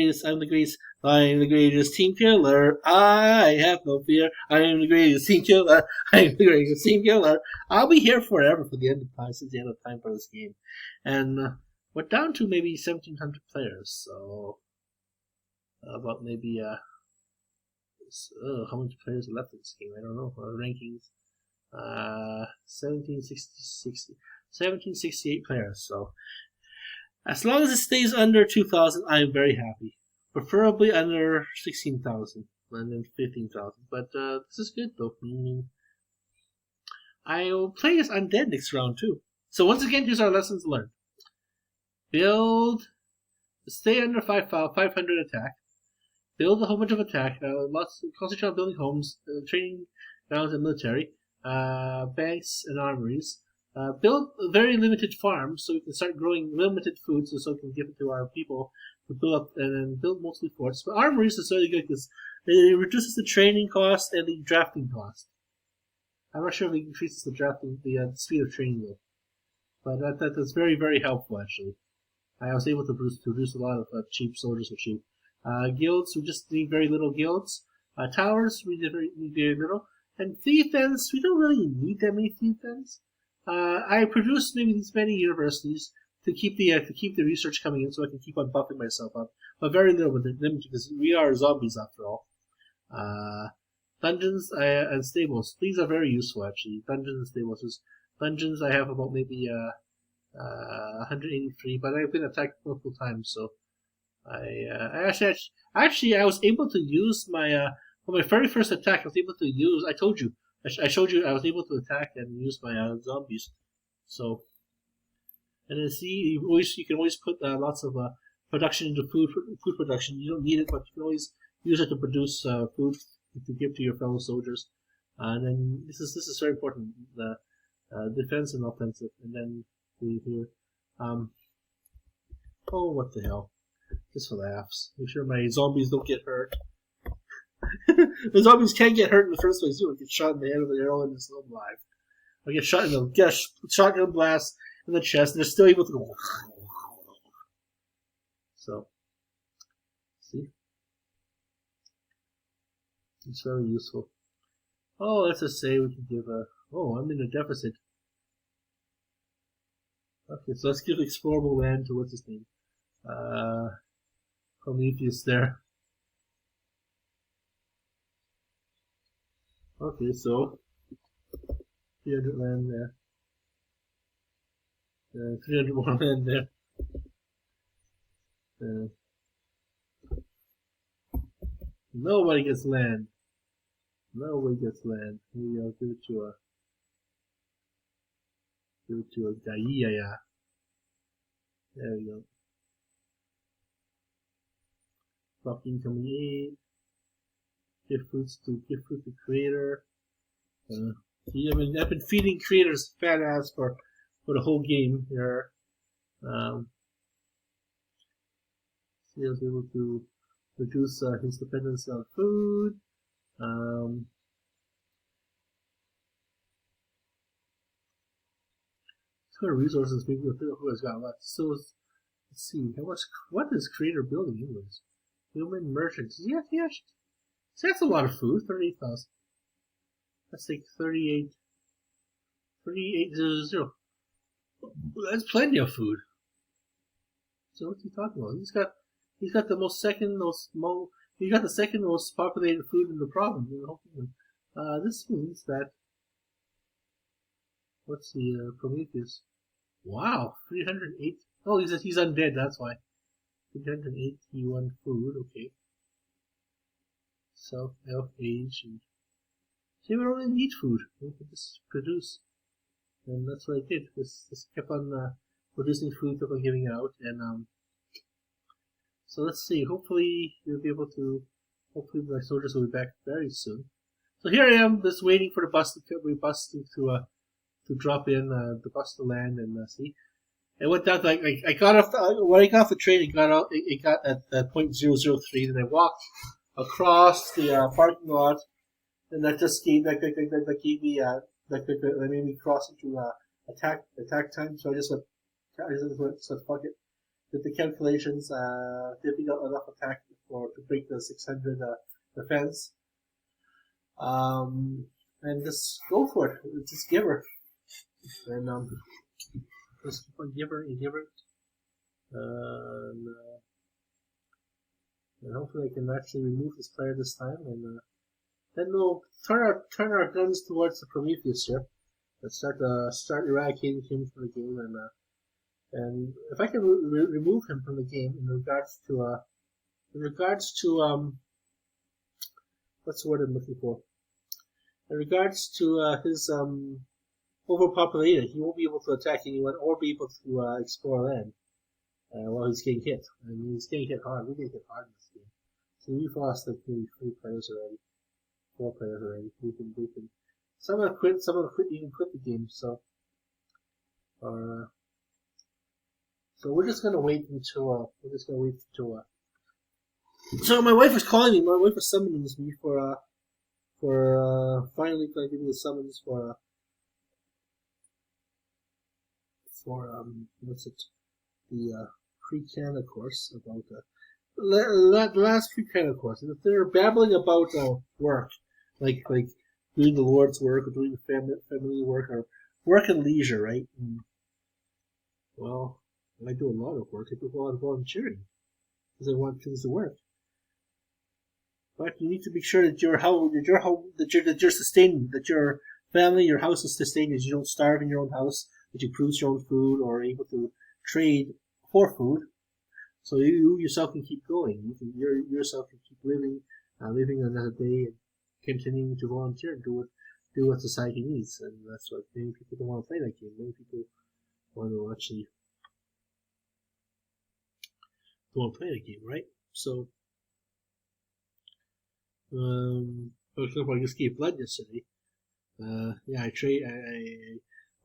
S1: greatest team killer. I have no fear. I am the greatest team killer. I'll be here forever for the end of time, since the end of time for this game. And we're down to maybe 1,700 players. So about maybe how many players are left in this game? I don't know. Rankings. 1768 players. So as long as it stays under 2,000, I am very happy. Preferably under 16,000 and then 15,000. But this is good though. I will play as Undead next round too. So once again, here's our lessons learned. build, stay under 500 attack, build a whole bunch of attack, concentrate on building homes, training grounds and military, banks and armories. Build very limited farms so we can start growing limited food so we can give it to our people to build up and then build mostly forts. But armories is really good because it reduces the training cost and the drafting cost. I'm not sure if it increases the speed of training though. But that's very, very helpful actually. I was able to produce a lot of cheap soldiers for cheap. Guilds, we just need very little guilds. Towers, we need very little. And defense, we don't really need that many defense. I produce maybe these many universities to keep the research coming in, so I can keep on buffing myself up. But very little with them because we are zombies after all. Dungeons and stables. These are very useful actually. Dungeons and stables. Dungeons I have about maybe 183, but I've been attacked multiple times, so I was able to use my for my very first attack. I was able to use. I told you. I showed you I was able to attack and use my zombies. So, and then see, you can always put lots of production into food production. You don't need it, but you can always use it to produce food to give to your fellow soldiers. And then this is very important. The defense and offensive, and then here. Oh, what the hell! Just for laughs. Make sure my zombies don't get hurt. The zombies can't get hurt in the first place. You would get shot in the head with an arrow and they're still alive. Or get shot in the shotgun blast in the chest and they're still able to go. So, see? It's very useful. Oh, let's just say we can give a... Oh, I'm in a deficit. Okay, so let's give explorable land to what's his name? Prometheus there. Okay, so 300 land there. 300 more land there. Nobody gets land. Nobody gets land. Maybe I'll give it to a Gaia. There we go. Block incoming aid. Give food to creator. See, I mean, I've been feeding creators fat ass for the whole game here. See, I was able to reduce his dependency on food. What kind of resources maybe who has got left? So let's see, what is creator building anyways? Human merchants. Yeah. So that's a lot of food, 38,000. Let's take 38,000. That's plenty of food. So what's he talking about? He's got the second most populated food in the province. This means that what's the Prometheus? Wow, 308. Oh, he's undead. That's why 381 food. Okay. Self, health, age, and see, we don't really need food. We can just produce, and that's what I did. Just kept on producing food, kept on giving out, and so let's see. Hopefully, we'll be able to. Hopefully, my soldiers will be back very soon. So here I am, just waiting for the bus to drop in, the bus to land, and see. I went down I got off when I got off the train. It got at .003, and I walked across the parking lot, and that just gave that made me cross into attack time. So I just went fuck it. Did the calculations, if we got enough attack to break the 600 defense, and just go for it. Just give her, and just keep on give her, and hopefully I can actually remove this player this time, and then we'll turn our guns towards the Prometheus here. Let's start eradicating him from the game, and if I can remove him from the game in regards to what's the word I'm looking for? In regards to his overpopulated, he won't be able to attack anyone or be able to explore land. while he's getting hit. I mean, he's getting hit hard. We're getting hit hard in this game. So we've lost like maybe 3 players already, 4 players already. We can. Some have quit. Some have even quit the game. So, so we're just gonna wait until. So my wife was calling me. My wife was summoning me for finally going to give me the summons for what's it, the pre-Canada course about the last pre-Canada course. And if they're babbling about work, like doing the Lord's work or doing the family work or work and leisure, right? And, well, I do a lot of work. I do a lot of volunteering because I want things to work. But you need to make sure that you're sustained, that your family, your house is sustained, that you don't starve in your own house, that you produce your own food or are able to trade for food, so you yourself can keep going. You yourself can keep living another day and continuing to volunteer and do what society needs. And that's what many people don't want to play that game. Many people want to actually don't want to play the game, right? So. For example, I just gave blood yesterday. Yeah, I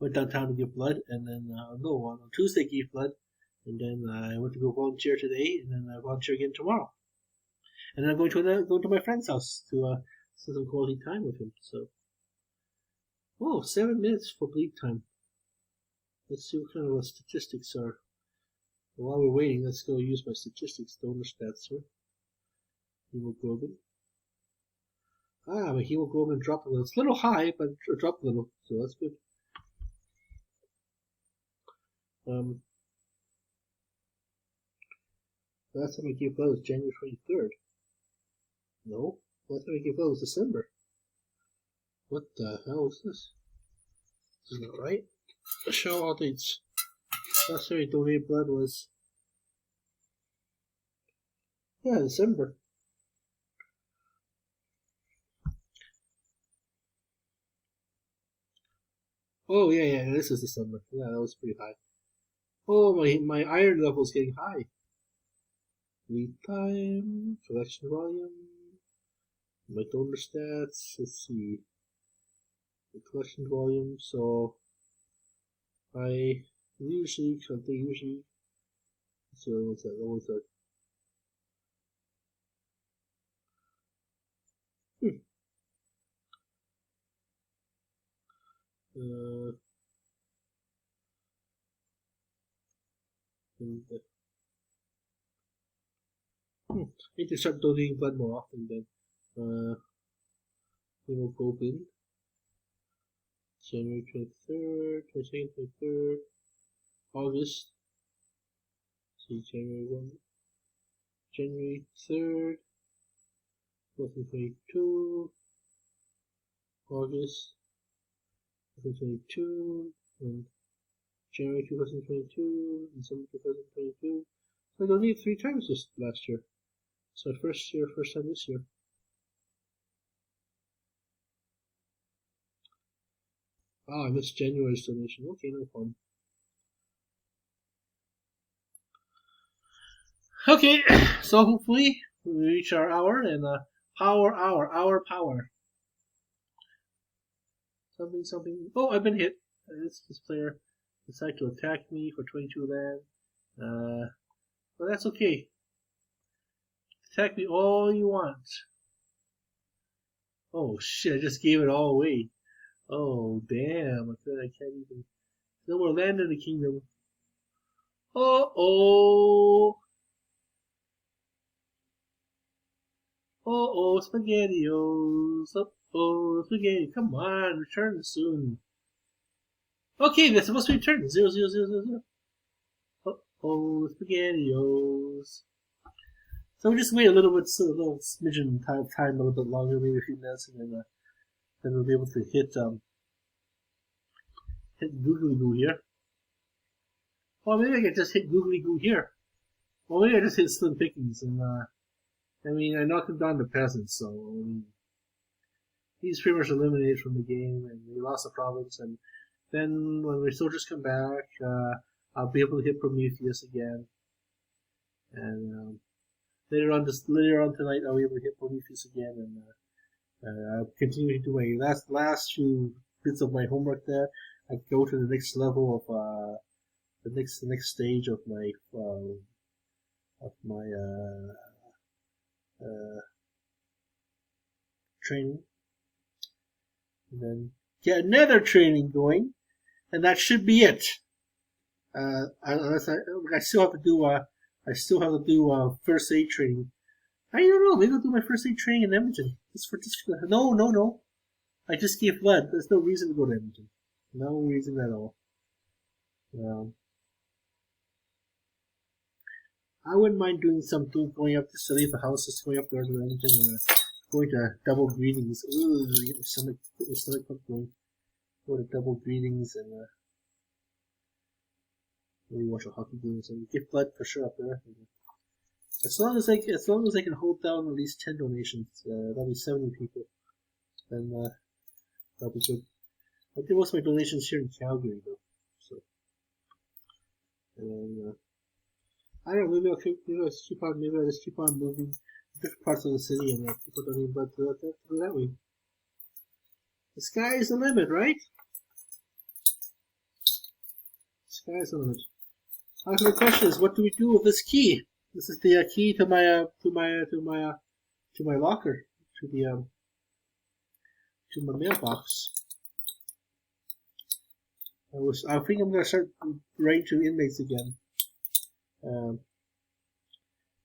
S1: went downtown to give blood, and then on Tuesday I gave blood, and then I went to go volunteer today, and then I volunteer again tomorrow. And then I'm going to my friend's house to spend some quality time with him. So, 7 minutes for bleed time. Let's see what kind of statistics are. While we're waiting, let's go use my statistics. Donor stats here. Hemoglobin. My hemoglobin dropped a little. It's a little high, but it dropped a little, so that's good. Last time I gave blood was January 23rd. No, last time I gave blood was December. What the hell is this? This is not right. Show all dates. Last time I donated blood was December. Oh yeah, this is December. Yeah, that was pretty high. Oh, my iron level is getting high. Lead time, collection volume, my donor stats. Let's see, the collection volume. So I usually. So what's that? I need to start donating blood more often then. Hemoglobin. January 23rd, 22nd, 23rd, August. See, January 1, January 3rd, 2022, August 2022, and January 2022, December 2022. So I donated 3 times this last year. So first time this year. I missed January's donation. Okay, no problem. Okay, so hopefully we reach our hour and power. Something. Oh, I've been hit. This player decided to attack me for 22 land. But that's okay. Attack me all you want. Oh shit! I just gave it all away. Oh damn! I can't even. No more land in the kingdom. Oh, SpaghettiOs. Spaghetti. Come on, return soon. Okay, they're supposed to return. 0. SpaghettiOs. So we just wait a little smidgen time, a little bit longer, maybe a few minutes, and then we'll be able to hit Googly Goo here. Well, maybe I could just hit Googly Goo here. Well, maybe I just hit Slim Pickings, and I knocked him down to peasants, so he's pretty much eliminated from the game, and we lost the province. And then when the soldiers come back, I'll be able to hit Prometheus again. And later on tonight, I'll be able to hit Prometheus again, and I'll continue to do my last few bits of my homework there. I go to the next level of the next stage of my training, and then get another training going, and that should be it. Unless I still have to do first aid training. I don't know. Maybe I'll do my first aid training in Edmonton. No. I just gave blood. There's no reason to go to Edmonton. No reason at all. I wouldn't mind doing going up just to leave the house, just going up there to Edmonton and going to double greetings. Ooh, get my stomach pump going. Go to double greetings and maybe watch a hockey game. So give blood for sure up there. As long as I can hold down at least 10 donations, that'll be 70 people. Then that'll be good. I did most of my donations here in Calgary though, so and I don't know. Maybe I'll just keep on moving to different parts of the city and keep on donating blood that way. The sky is the limit, right? The sky is the limit. The question is, what do we do with this key? This is the key to my locker, to my mailbox. I think I'm gonna start writing to inmates again. And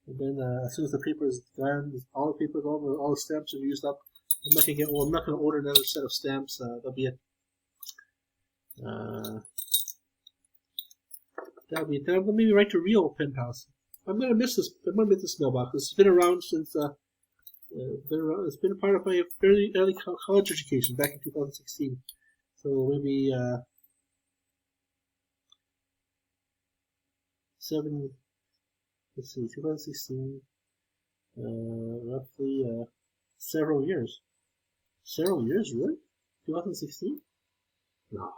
S1: then as soon as the paper is done, all the stamps are used up. I'm not gonna order another set of stamps. That'll be it. That'll be it. Then maybe write to Real Pen House. I'm gonna miss this mailbox. It's been around since it's been a part of my fairly early college education back in 2016. So maybe 2016, roughly several years. Several years, really? 2016? No,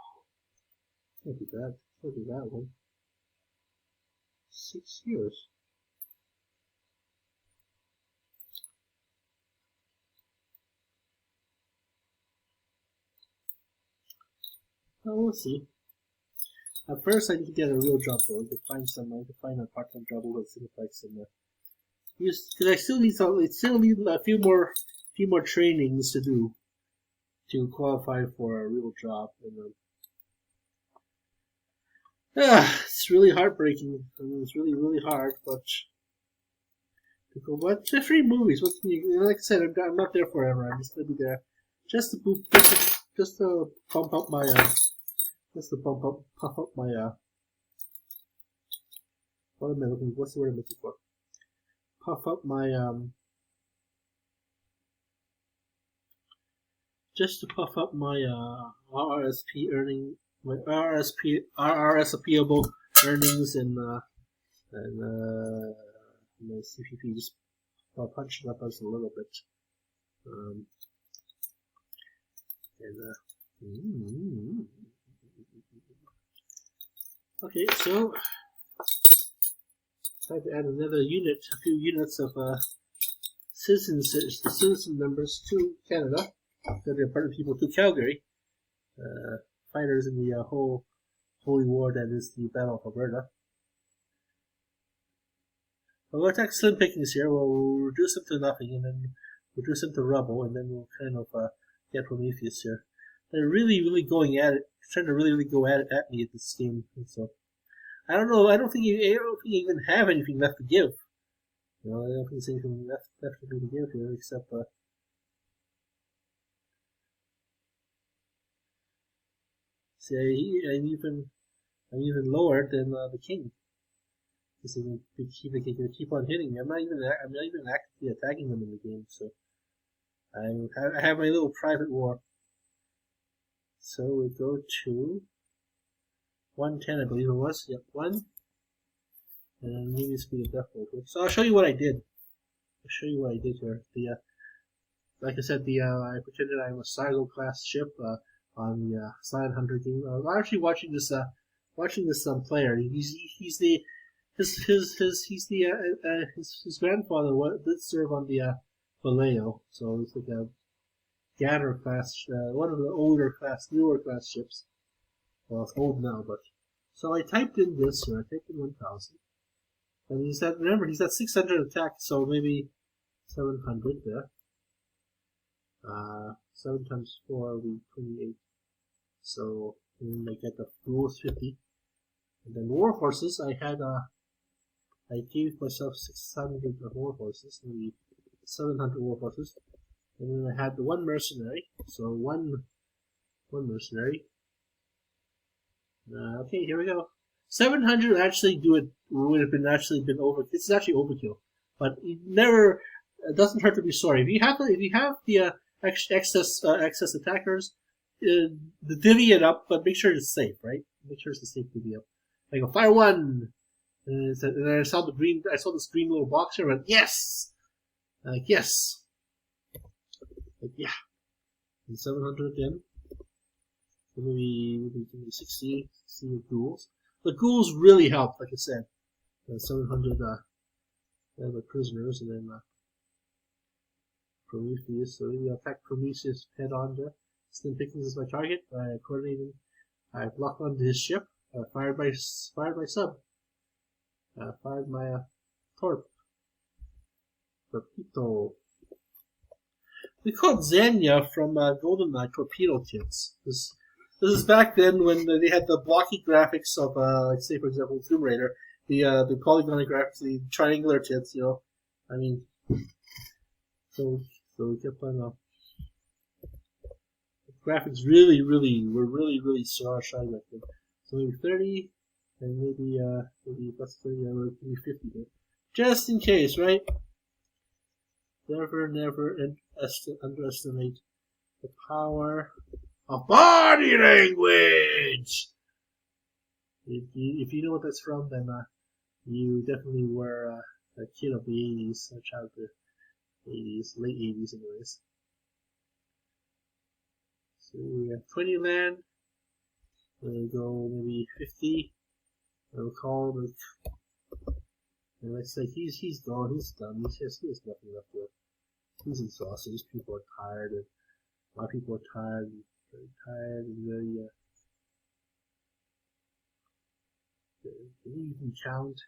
S1: can't be that. Can't be that one. 6 years. Well, we'll see. At first, I need to get a real job though. To find a part-time job with Cineplex and because I still need a few more trainings to do to qualify for a real job. And it's really heartbreaking. I mean, it's really, really hard, but they're free movies. What can you? Like I said, I'm not there forever. I'm just gonna be there just to pump up my puff up my what am I looking? What's the word I'm looking for? Puff up my just to puff up my RRSP earning, my RRSPable earnings and my CPP. Just punch it up just a little bit. Okay, so I have to add a few units of citizen members to Canada. That are part of people to Calgary, fighters in the whole holy war that is the Battle of Alberta. We'll attack slim pickings here. We'll reduce them to nothing, and then reduce them to rubble, and then we'll kind of get Prometheus here. They're really, really going at it, trying to really go at me at this game. And so I don't know. I don't think you even have anything left to give. I don't think there's anything left for me to give here except. See, I'm even lower than the king. Because they can keep on hitting me. I'm not even actively attacking them in the game. So I have my little private war. So we go to 110, I believe it was. Yep, 1. And maybe speed of death roll. So I'll show you what I did. Here. Like I said, I pretended I was a Silo class ship. On the Silent Hunter game. I'm actually watching this player. He's the his grandfather did serve on the Vallejo, so it's like a Gather class, one of the newer class ships. Well, it's old now, but so I typed in this here. I typed in 1,000, and remember he's at 600 attack, so maybe 700 there. 7 times 4 will be 28. So then I get the rules 50. And then war horses, I gave myself 600 war horses, maybe 700 war horses. And then I had the one mercenary, so one mercenary. Okay, here we go. 700 actually would have been overkill. It's actually overkill, but it doesn't hurt to be sorry. If you have the excess attackers, divvy it up, but make sure it's safe, right? Make sure it's a safe divvy up. I go fire one, and I saw this green little box here, and yes, yes. Yeah, and 700 again. Maybe 60 ghouls. The ghouls really helped, like I said. 700 the prisoners, and then Prometheus. So maybe I'll attack Prometheus head on there. Slim Pickens is my target. I coordinated. I blocked onto his ship. Fired my sub. Fired my torpedo. We called Xenia from GoldenEye torpedo tits. This is back then when they had the blocky graphics of, like say for example, Tomb Raider, the polygon graphics, the triangular tits. You know, I mean, so we kept on. The graphics were really shiny back then. So maybe 30, and maybe plus 30, maybe 50 there, just in case, right? Never underestimate the power of body language. If you know what that's from, then you definitely were a kid of the 80s, a child of the 80s, late 80s anyways. So we have 20 land. We'll go maybe 50. We'll call the. And let's say he's gone, he's done. He has nothing left to. He's exhausted. These people are tired, and a lot of people are tired, very tired, and very. Can you even count?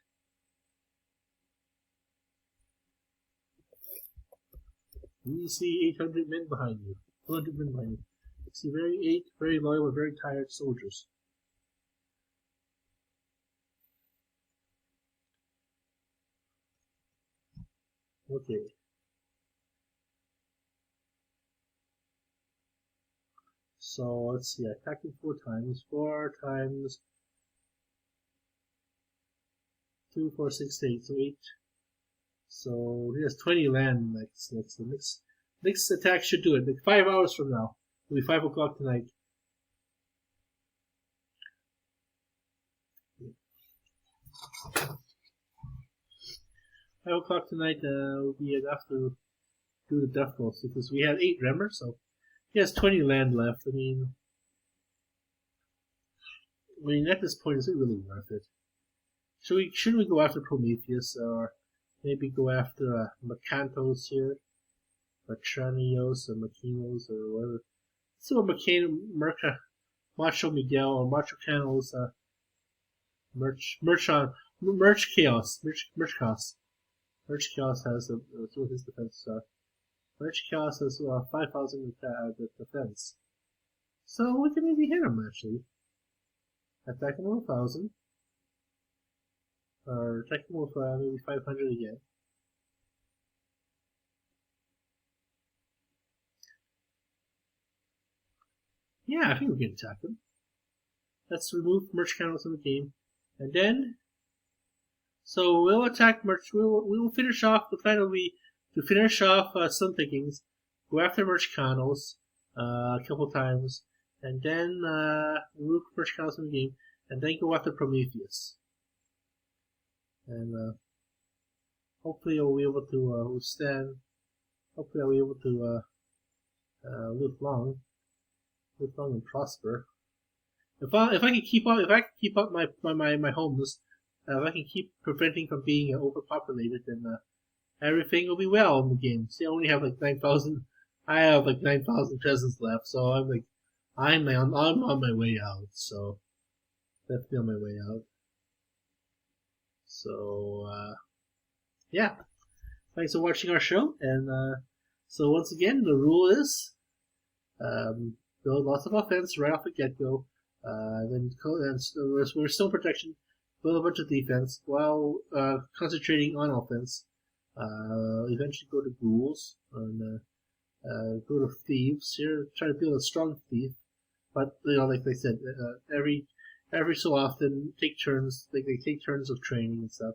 S1: You see 800 men behind you, 200 men behind you. You see very loyal and very tired soldiers. Okay. So let's see, attacking 4 times. 4 times 2, 4, 6, 8. So 8. So he has 20 land next. The next attack should do it. Like 5 hours from now. It'll be 5 o'clock tonight. Five o'clock tonight will be enough to do the death rolls because we had 8, remember? So he has 20 land left. I mean at this point, is it really worth it? Should we go after Prometheus or maybe go after Macantos here, Matranios or Maquinos or whatever? Let's see what Macho Miguel or Macho Cano's Merch Chaos. Merch Chaos has what's his defense? Merch Chaos has 5,000 defense. So we can maybe hit him actually. Attack him with 1,000. Or attack him with maybe 500 again. Yeah, I think we can attack him. Let's remove Merch Chaos from the game. And then so we'll attack Merch. We will finish off. The plan will be to finish off Sun Pickings, go after Merch Canos a couple times, and then remove Merch Canos from the game, and then go after Prometheus. And hopefully I'll be able to withstand. Hopefully I'll be able to live long and prosper. If I can keep up my homeless. if I can keep preventing from being overpopulated, then everything will be well in the game. See, I only have like 9,000. I have like 9,000 peasants left, so I'm on my way out. So definitely on my way out. So yeah, thanks for watching our show. And so once again, the rule is build lots of offense right off the get go. Then we're still protection. Build a bunch of defense while concentrating on offense. Eventually go to ghouls and go to thieves. Here, try to build a strong thief, but like I said, every so often take turns. They take turns of training and stuff.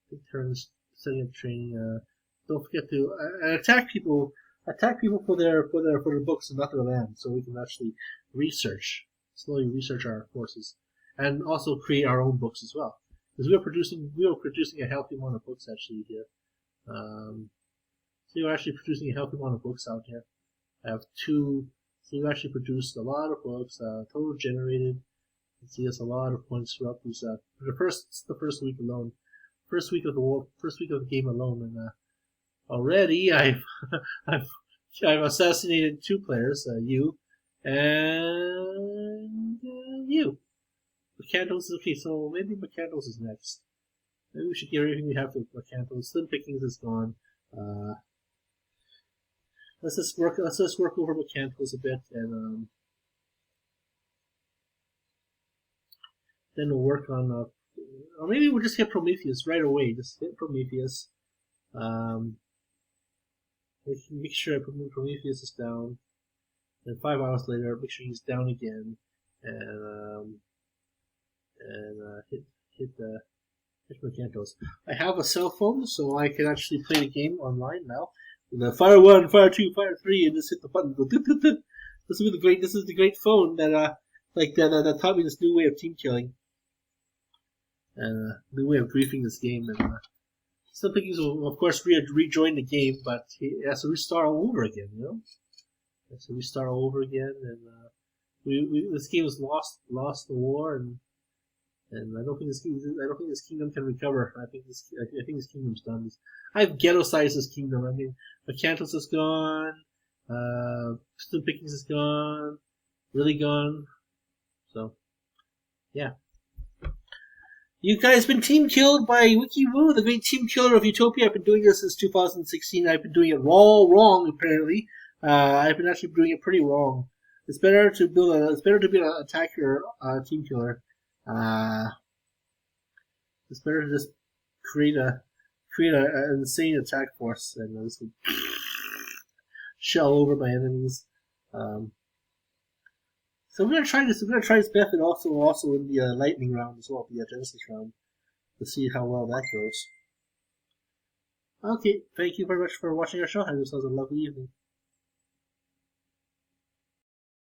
S1: Take turns setting up training. Don't forget to attack people. Attack people for their books and not their land, so we can actually slowly research our forces, and also create our own books as well. Because we are producing a healthy amount of books actually here. So we're actually producing a healthy amount of books out here. I have 2. So we've actually produced a lot of books. Total generated. You can see that's a lot of points throughout these. The first week alone, first week of the game alone, and already I've assassinated 2 players. You and you. McCandles is okay, so maybe McCandles is next. Maybe we should give everything we have to McCandles. Slim Pickings is gone. Let's just work over McCandles a bit, and then we'll work on. Or maybe we'll just hit Prometheus right away. Just hit Prometheus. Make sure Prometheus is down. Then 5 hours later, make sure he's down again, and hit McCandles. I have a cell phone, so I can actually play the game online now. Fire 1, fire 2, fire 3, and just hit the button. Go. This is the great phone that taught me this new way of team killing, and new way of griefing this game. And some things will, of course, rejoin the game, but he has to restart all over again. He has to restart all over again, and this game has lost the war, and I don't think this kingdom can recover. I think this kingdom's done. I've ghetto-sized this kingdom. I mean, McCandles is gone. Slim Pickings is gone. Really gone. So, yeah. You guys been team killed by WikiWoo, the great team killer of Utopia. I've been doing this since 2016. I've been doing it all wrong, apparently. I've been actually doing it pretty wrong. It's better to be an attacker, team killer. It's better to just create an insane attack force and just shell over my enemies. So we're gonna try this. We're gonna try this method also in the lightning round as well, the Genesis round, to see how well that goes. Okay, thank you very much for watching our show. Have yourselves a lovely evening.